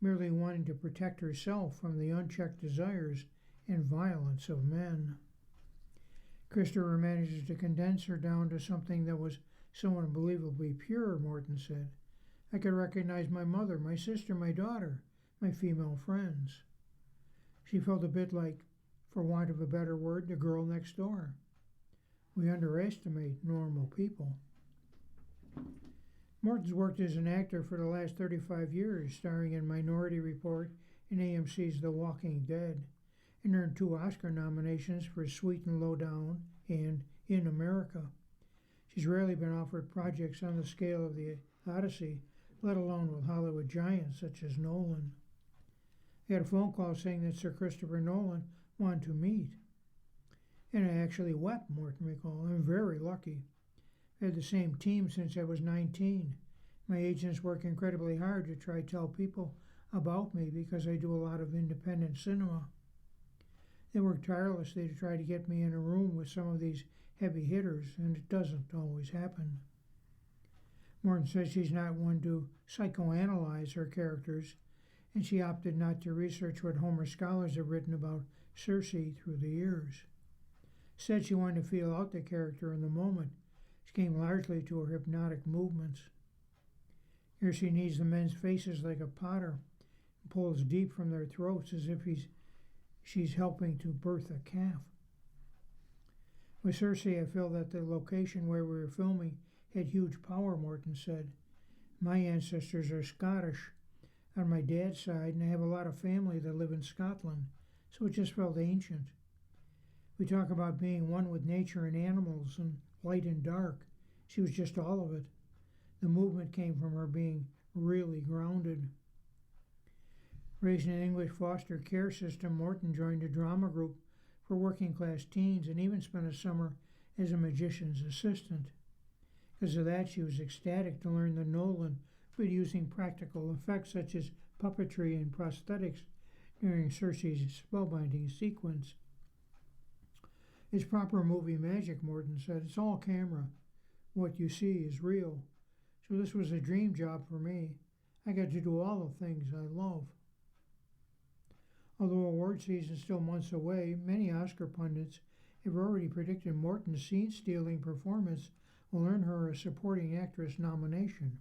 S2: merely wanting to protect herself from the unchecked desires and violence of men. Christopher manages to condense her down to something that was so unbelievably pure, Morton said. I could recognize my mother, my sister, my daughter, my female friends. She felt a bit like, for want of a better word, the girl next door. We underestimate normal people. Morton's worked as an actor for the last 35 years, starring in Minority Report and AMC's The Walking Dead, and earned 2 Oscar nominations for Sweet and Low Down and In America. She's rarely been offered projects on the scale of the Odyssey, let alone with Hollywood giants such as Nolan. I got a phone call saying that Sir Christopher Nolan wanted to meet. And I actually wept, Morton recalled. I'm very lucky. I had the same team since I was 19. My agents work incredibly hard to try to tell people about me because I do a lot of independent cinema. They work tirelessly to try to get me in a room with some of these heavy hitters, and it doesn't always happen. Morton says she's not one to psychoanalyze her characters, and she opted not to research what Homer scholars have written about Circe through the years. Said she wanted to feel out the character in the moment. She came largely to her hypnotic movements. Here she kneads the men's faces like a potter and pulls deep from their throats as if she's helping to birth a calf. With Circe, I feel that the location where we were filming had huge power, Morton said. My ancestors are Scottish on my dad's side, and I have a lot of family that live in Scotland, so it just felt ancient. We talk about being one with nature and animals and light and dark. She was just all of it. The movement came from her being really grounded. Raised in an English foster care system, Morton joined a drama group for working class teens and even spent a summer as a magician's assistant. Because of that, she was ecstatic to learn that Nolan was using practical effects such as puppetry and prosthetics during Circe's spellbinding sequence. It's proper movie magic, Morton said. It's all camera. What you see is real. So this was a dream job for me. I got to do all the things I love. Although award season is still months away, many Oscar pundits have already predicted Morton's scene-stealing performance will earn her a supporting actress nomination.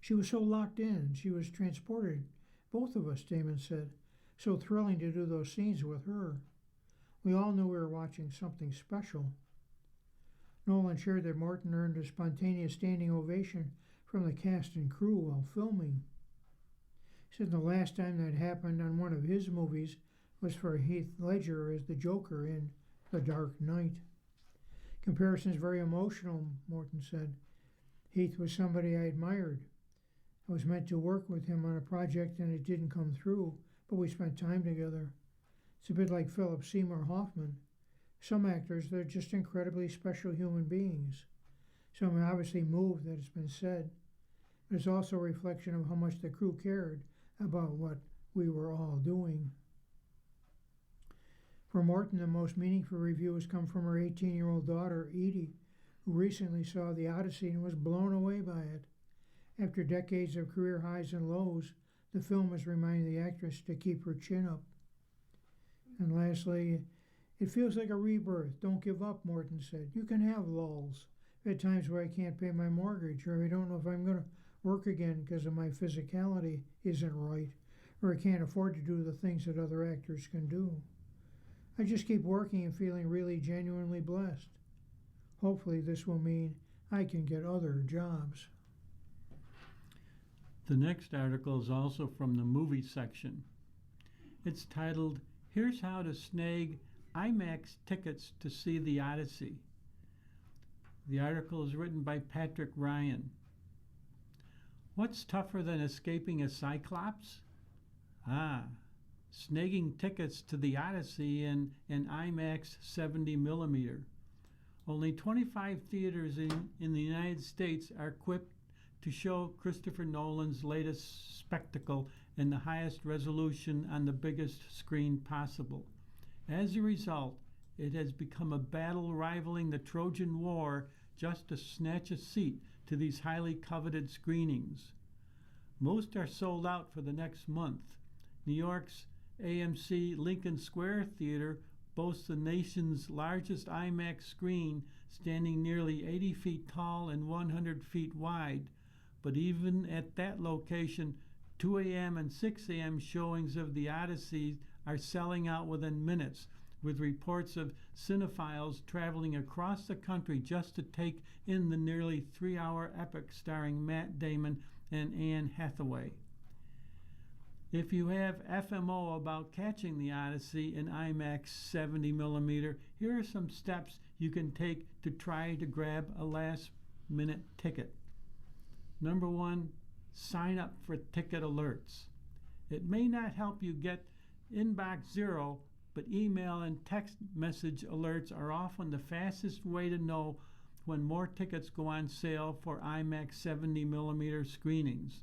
S2: She was so locked in, she was transported. Both of us, Damon said. So thrilling to do those scenes with her. We all knew we were watching something special. Nolan shared that Morton earned a spontaneous standing ovation from the cast and crew while filming. He said the last time that happened on one of his movies was for Heath Ledger as the Joker in The Dark Knight. Comparison is very emotional, Morton said. Heath was somebody I admired. I was meant to work with him on a project and it didn't come through, but we spent time together. It's a bit like Philip Seymour Hoffman. Some actors, they're just incredibly special human beings. So I'm obviously moved that it's been said. But it's also a reflection of how much the crew cared about what we were all doing. For Morton, the most meaningful reviews come from her 18-year-old daughter, Edie, who recently saw The Odyssey and was blown away by it. After decades of career highs and lows, the film has reminded the actress to keep her chin up. And lastly, it feels like a rebirth. Don't give up, Morton said. You can have lulls. I've had times where I can't pay my mortgage, or I don't know if I'm going to work again because of my physicality isn't right, or I can't afford to do the things that other actors can do. I just keep working and feeling really genuinely blessed. Hopefully this will mean I can get other jobs.
S1: The next article is also from the movie section. It's titled, Here's How to Snag IMAX Tickets to See the Odyssey. The article is written by Patrick Ryan. What's tougher than escaping a Cyclops? Snagging tickets to the Odyssey in an IMAX 70mm. Only 25 theaters in the United States are equipped to show Christopher Nolan's latest spectacle and the highest resolution on the biggest screen possible. As a result, it has become a battle rivaling the Trojan War just to snatch a seat to these highly coveted screenings. Most are sold out for the next month. New York's AMC Lincoln Square Theater boasts the nation's largest IMAX screen, standing nearly 80 feet tall and 100 feet wide. But even at that location, 2 a.m. and 6 a.m. showings of The Odyssey are selling out within minutes, with reports of cinephiles traveling across the country just to take in the nearly 3-hour epic starring Matt Damon and Anne Hathaway. If you have FMO about catching The Odyssey in IMAX 70mm, here are some steps you can take to try to grab a last-minute ticket. Number 1, sign up for ticket alerts. It may not help you get inbox zero, but email and text message alerts are often the fastest way to know when more tickets go on sale for IMAX 70mm screenings.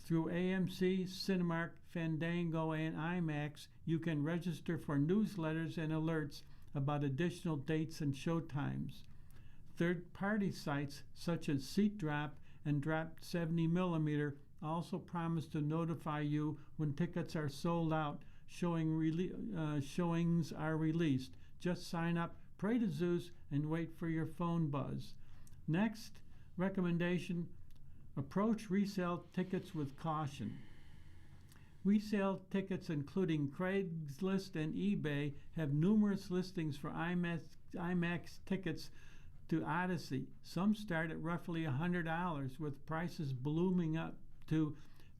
S1: Through AMC, Cinemark, Fandango, and IMAX, you can register for newsletters and alerts about additional dates and showtimes. Third-party sites such as SeatDrop and Drop 70mm also promise to notify you when tickets are sold out, showings are released. Just sign up, pray to Zeus, and wait for your phone buzz. Next recommendation, approach resale tickets with caution. Resale tickets, including Craigslist and eBay, have numerous listings for IMAX tickets to Odyssey. Some start at roughly $100, with prices blooming up to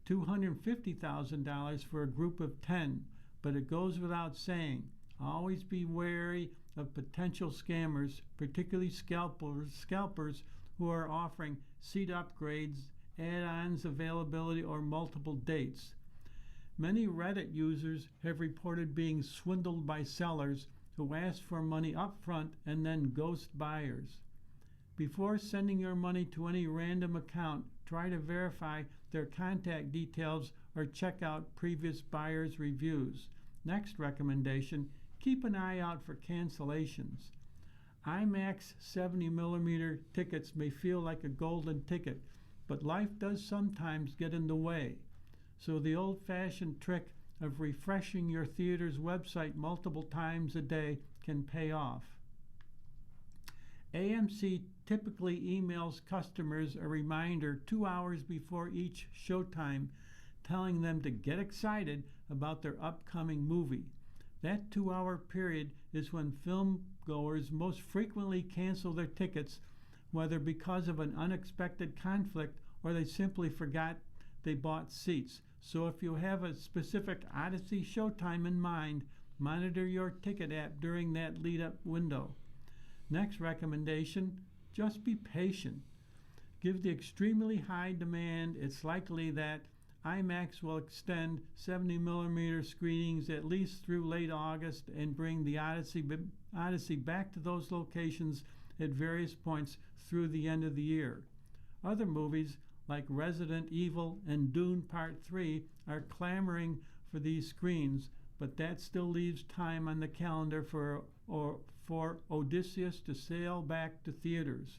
S1: $250,000 for a group of 10. But it goes without saying, always be wary of potential scammers, particularly scalpers who are offering seat upgrades, add-ons availability, or multiple dates. Many Reddit users have reported being swindled by sellers who ask for money up front and then ghost buyers. Before sending your money to any random account, try to verify their contact details or check out previous buyers' reviews. Next recommendation, keep an eye out for cancellations. IMAX 70mm tickets may feel like a golden ticket, but life does sometimes get in the way. So the old-fashioned trick of refreshing your theater's website multiple times a day can pay off. AMC typically emails customers a reminder 2 hours before each showtime, telling them to get excited about their upcoming movie. That 2-hour period is when film goers most frequently cancel their tickets, whether because of an unexpected conflict or they simply forgot they bought seats. So if you have a specific Odyssey showtime in mind, monitor your ticket app during that lead-up window. Next recommendation, just be patient. Given the extremely high demand, it's likely that IMAX will extend 70mm screenings at least through late August and bring the Odyssey back to those locations at various points through the end of the year. Other movies like Resident Evil and Dune Part 3 are clamoring for these screens, but that still leaves time on the calendar for Odysseus to sail back to theaters.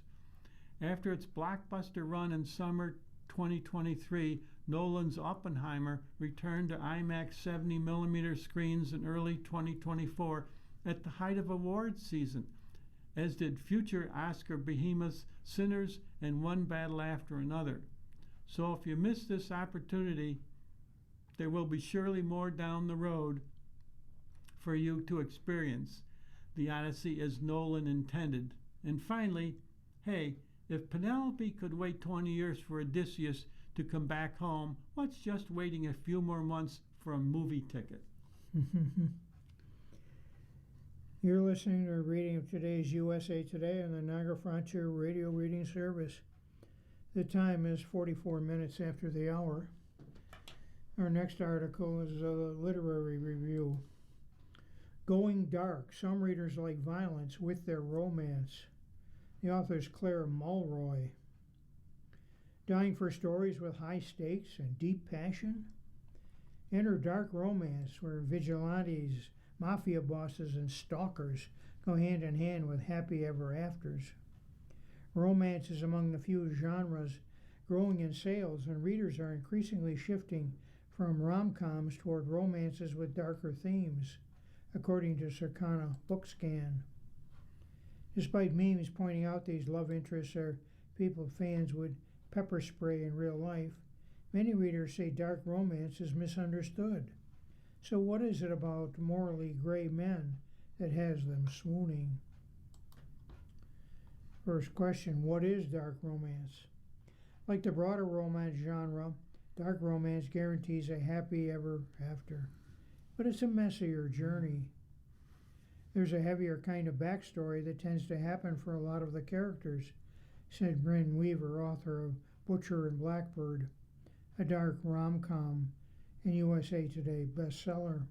S1: After its blockbuster run in summer 2023, Nolan's Oppenheimer returned to IMAX 70mm screens in early 2024 at the height of awards season, as did future Oscar behemoths Sinners and One Battle After Another. So if you miss this opportunity, there will be surely more down the road for you to experience The Odyssey as Nolan intended. And finally, hey, if Penelope could wait 20 years for Odysseus to come back home, what's just waiting a few more months for a movie ticket?
S2: You're listening to a reading of today's USA Today on the Niagara Frontier Radio Reading Service. The time is 44 minutes after the hour. Our next article is a literary review. Going Dark. Some readers like violence with their romance. The author is Claire Mulroy. Dying for stories with high stakes and deep passion? Enter dark romance, where vigilantes, mafia bosses, and stalkers go hand in hand with happy ever afters. Romance is among the few genres growing in sales, and readers are increasingly shifting from rom-coms toward romances with darker themes, according to Circana BookScan. Despite memes pointing out these love interests are people fans would pepper spray in real life, many readers say dark romance is misunderstood. So what is it about morally gray men that has them swooning? First question, what is dark romance? Like the broader romance genre, dark romance guarantees a happy ever after, but it's a messier journey. There's a heavier kind of backstory that tends to happen for a lot of the characters, said Bryn Weaver, author of Butcher and Blackbird, a dark rom-com and USA Today bestseller.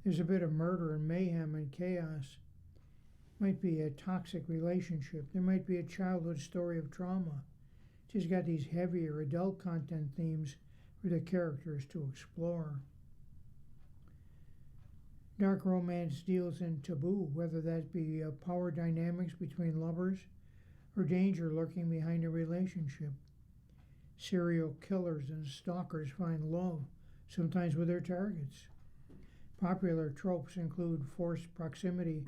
S2: There's a bit of murder and mayhem and chaos. Might be a toxic relationship. There might be a childhood story of trauma. She's got these heavier adult content themes for the characters to explore. Dark romance deals in taboo, whether that be power dynamics between lovers or danger lurking behind a relationship. Serial killers and stalkers find love, sometimes with their targets. Popular tropes include forced proximity,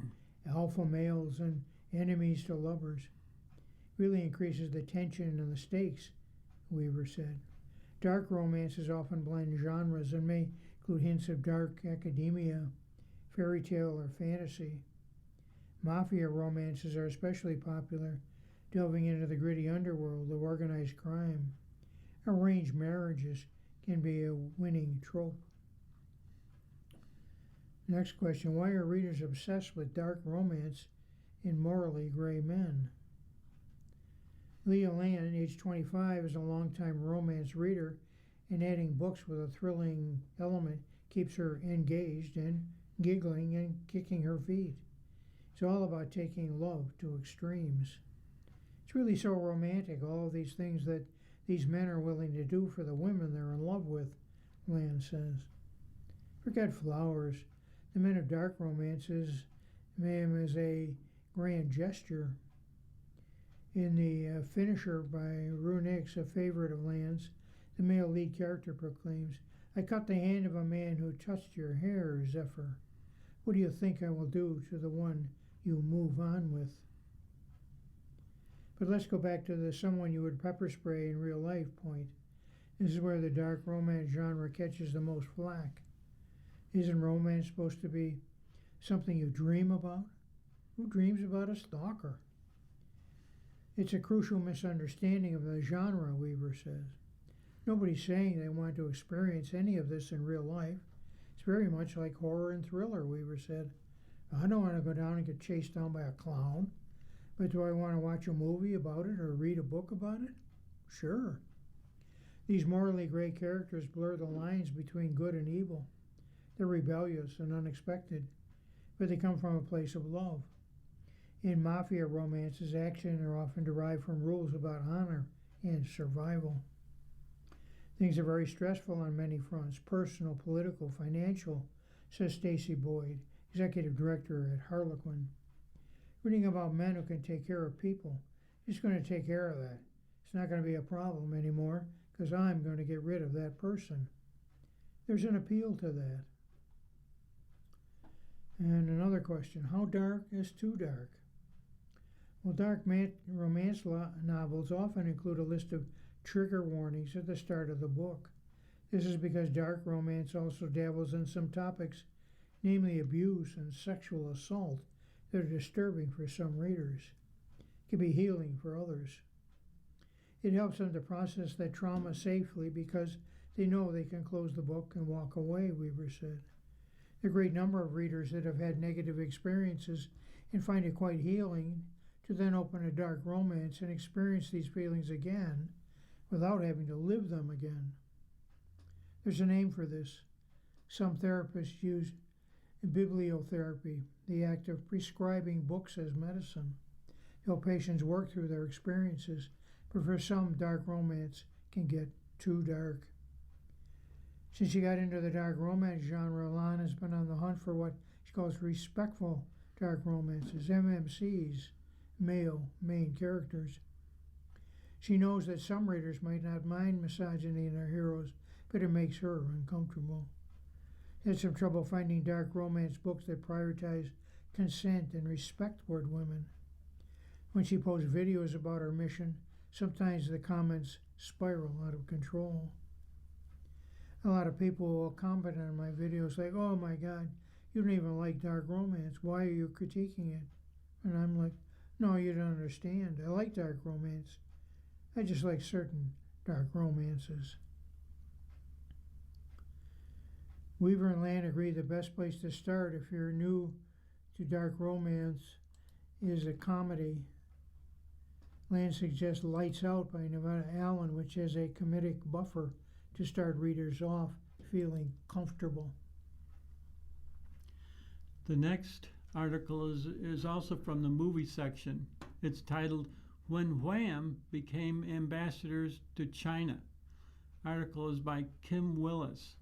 S2: alpha males, and enemies to lovers. Really increases the tension and the stakes, Weaver said. Dark romances often blend genres and may include hints of dark academia, fairy tale, or fantasy. Mafia romances are especially popular, delving into the gritty underworld of organized crime. Arranged marriages can be a winning trope. Next question, why are readers obsessed with dark romance in morally gray men? Leah Land, age 25, is a longtime romance reader, and adding books with a thrilling element keeps her engaged and giggling and kicking her feet. It's all about taking love to extremes. It's really so romantic, all of these things that these men are willing to do for the women they're in love with, Land says. Forget flowers. The men of dark romances may them as a grand gesture. In the Finisher by Runix, a favorite of Land's, the male lead character proclaims, "I cut the hand of a man who touched your hair, Zephyr. What do you think I will do to the one you move on with?" But let's go back to the someone you would pepper spray in real life point. This is where the dark romance genre catches the most flack. Isn't romance supposed to be something you dream about? Who dreams about a stalker? It's a crucial misunderstanding of the genre, Weaver says. Nobody's saying they want to experience any of this in real life. It's very much like horror and thriller, Weaver said. I don't want to go down and get chased down by a clown, but do I want to watch a movie about it or read a book about it? Sure. These morally gray characters blur the lines between good and evil. They're rebellious and unexpected, but they come from a place of love. In mafia romances, action are often derived from rules about honor and survival. Things are very stressful on many fronts, personal, political, financial, says Stacy Boyd, executive director at Harlequin. Reading about men who can take care of people, he's going to take care of that. It's not going to be a problem anymore because I'm going to get rid of that person. There's an appeal to that. And another question, how dark is too dark? Well, dark romance novels often include a list of trigger warnings at the start of the book. This is because dark romance also dabbles in some topics, namely abuse and sexual assault, that are disturbing for some readers. It can be healing for others. It helps them to process that trauma safely because they know they can close the book and walk away, Weaver said. There are a great number of readers that have had negative experiences and find it quite healing to then open a dark romance and experience these feelings again without having to live them again. There's a name for this. Some therapists use bibliotherapy, the act of prescribing books as medicine, to help patients work through their experiences, but for some, dark romance can get too dark. Since she got into the dark romance genre, Lon has been on the hunt for what she calls respectful dark romances, MMCs, male main characters. She knows that some readers might not mind misogyny in their heroes, but it makes her uncomfortable. She had some trouble finding dark romance books that prioritize consent and respect toward women. When she posts videos about her mission, sometimes the comments spiral out of control. A lot of people will comment on my videos like, "Oh my God, you don't even like dark romance. Why are you critiquing it?" And I'm like, "No, you don't understand. I like dark romance. I just like certain dark romances." Weaver and Land agree the best place to start if you're new to dark romance is a comedy. Land suggests Lights Out by Nevada Allen, which has a comedic buffer to start readers off feeling comfortable.
S1: The next article is also from the movie section. It's titled, When Wham Became Ambassadors to China. Article is by Kim Willis.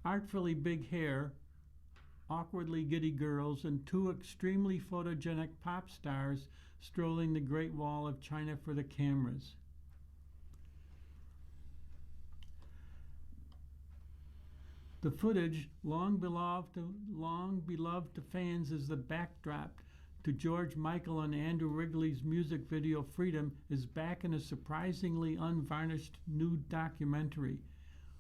S1: Artfully big hair, awkwardly giddy girls, and two extremely photogenic pop stars strolling the Great Wall of China for the cameras. The footage, long beloved to fans as the backdrop to George Michael and Andrew Wrigley's music video Freedom, is back in a surprisingly unvarnished new documentary.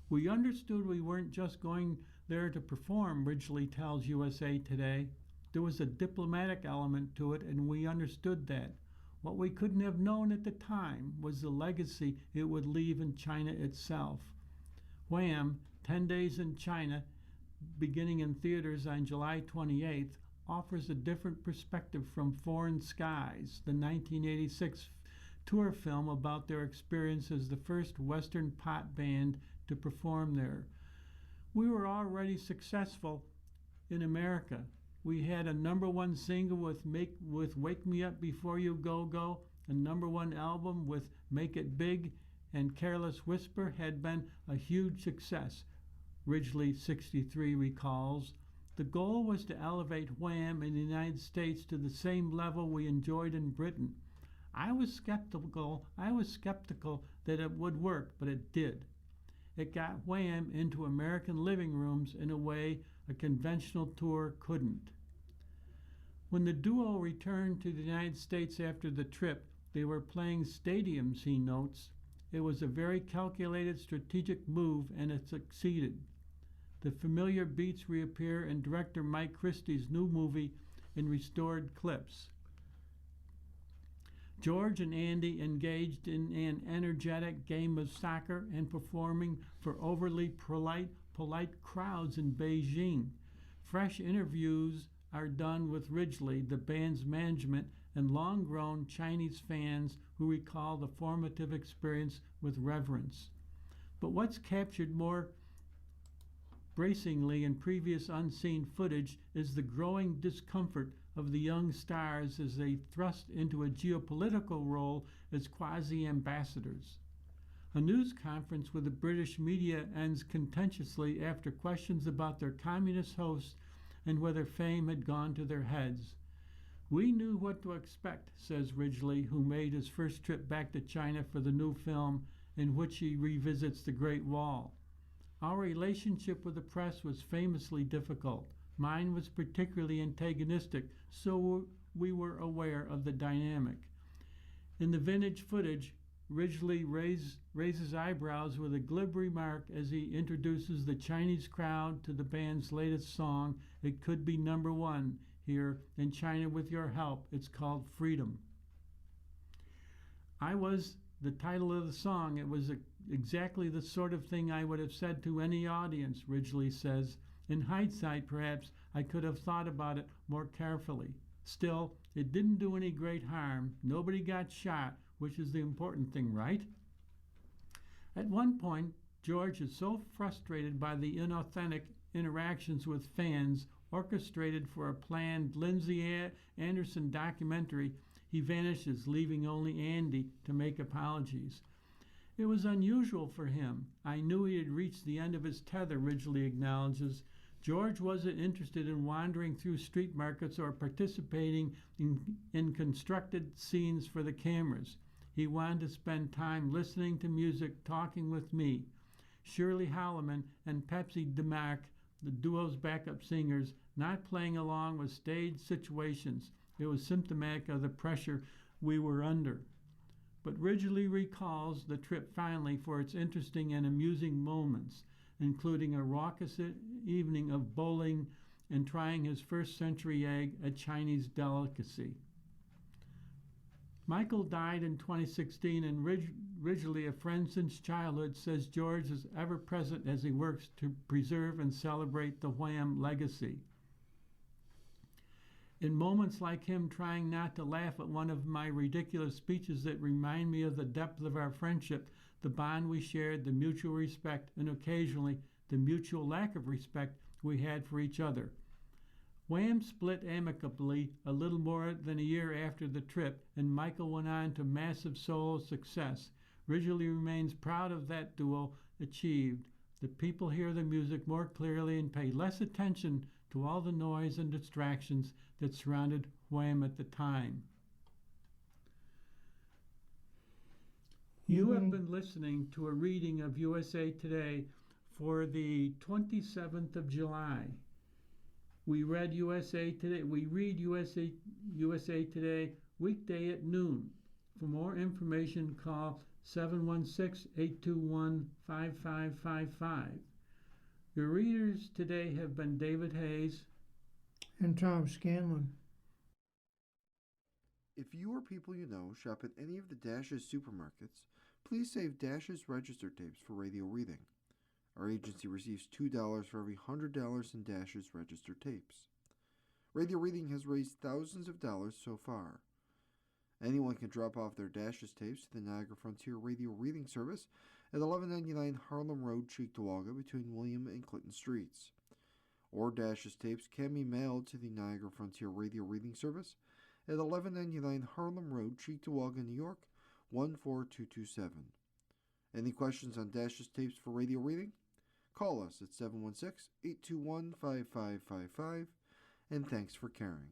S1: We understood we weren't just going there to perform, Ridgely tells USA Today. There was a diplomatic element to it, and we understood that. What we couldn't have known at the time was the legacy it would leave in China itself. Wham! 10 Days in China, beginning in theaters on July 28th, offers a different perspective from Foreign Skies, the 1986 tour film about their experience as the first Western pop band to perform there. We were already successful in America. We had a #1 single with Wake Me Up Before You Go Go, a #1 album with Make It Big, and Careless Whisper had been a huge success, Ridgely 63 recalls. The goal was to elevate Wham in the United States to the same level we enjoyed in Britain. I was skeptical that it would work, but it did. It got Wham into American living rooms in a way a conventional tour couldn't. When the duo returned to the United States after the trip, they were playing stadiums, he notes. It was a very calculated, strategic move, and it succeeded. The familiar beats reappear in director Mike Christie's new movie in restored clips. George and Andy engaged in an energetic game of soccer and performing for overly polite crowds in Beijing. Fresh interviews are done with Ridgely, the band's management, and long-grown Chinese fans who recall the formative experience with reverence. But what's captured more bracingly in previous unseen footage is the growing discomfort of the young stars as they thrust into a geopolitical role as quasi-ambassadors. A news conference with the British media ends contentiously after questions about their communist hosts and whether fame had gone to their heads. We knew what to expect, says Ridgely, who made his first trip back to China for the new film in which he revisits the Great Wall. Our relationship with the press was famously difficult. Mine was particularly antagonistic, so we were aware of the dynamic. In the vintage footage, Ridgely raises eyebrows with a glib remark as he introduces the Chinese crowd to the band's latest song, It Could Be #1 here in China with Your Help. It's called Freedom. I was the title of the song. It was exactly the sort of thing I would have said to any audience, Ridgely says. In hindsight, perhaps I could have thought about it more carefully. Still, it didn't do any great harm. Nobody got shot, which is the important thing, right? At one point, George is so frustrated by the inauthentic interactions with fans orchestrated for a planned Lindsay Anderson documentary, he vanishes, leaving only Andy to make apologies. It was unusual for him. I knew he had reached the end of his tether, Ridgely acknowledges. George wasn't interested in wandering through street markets or participating in constructed scenes for the cameras. He wanted to spend time listening to music, talking with me. Shirley Holloman and Pepsi DeMarc, the duo's backup singers, not playing along with stage situations. It was symptomatic of the pressure we were under. But Ridgely recalls the trip fondly for its interesting and amusing moments, including a raucous evening of bowling and trying his first century egg, a Chinese delicacy. Michael died in 2016, and Ridgely, a friend since childhood, says George is ever present as he works to preserve and celebrate the Wham legacy. In moments like him trying not to laugh at one of my ridiculous speeches that remind me of the depth of our friendship, the bond we shared, the mutual respect, and occasionally the mutual lack of respect we had for each other. Wham split amicably a little more than a year after the trip, and Michael went on to massive solo success. Ridgely remains proud of that duo achieved. The people hear the music more clearly and pay less attention to all the noise and distractions that surrounded Wham at the time. You have been listening to a reading of USA Today for the 27th of July. We read USA Today. We read USA Today weekday at noon. For more information, call 716-821-5555. Your readers today have been David Hayes
S2: and Tom Scanlon.
S3: If you or people you know shop at any of the Dash's supermarkets, please save Dash's register tapes for radio reading. Our agency receives $2 for every $100 in Dash's register tapes. Radio reading has raised thousands of dollars so far. Anyone can drop off their Dash's tapes to the Niagara Frontier Radio Reading Service at 1199 Harlem Road, Cheektowaga, between William and Clinton Streets. Or Dash's tapes can be mailed to the Niagara Frontier Radio Reading Service at 1199 Harlem Road, Cheektowaga, New York, 14227. Any questions on Dash's tapes for radio reading? Call us at 716-821-5555, and thanks for caring.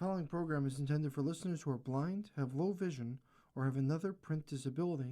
S3: following program is intended for listeners who are blind, have low vision, or have another print disability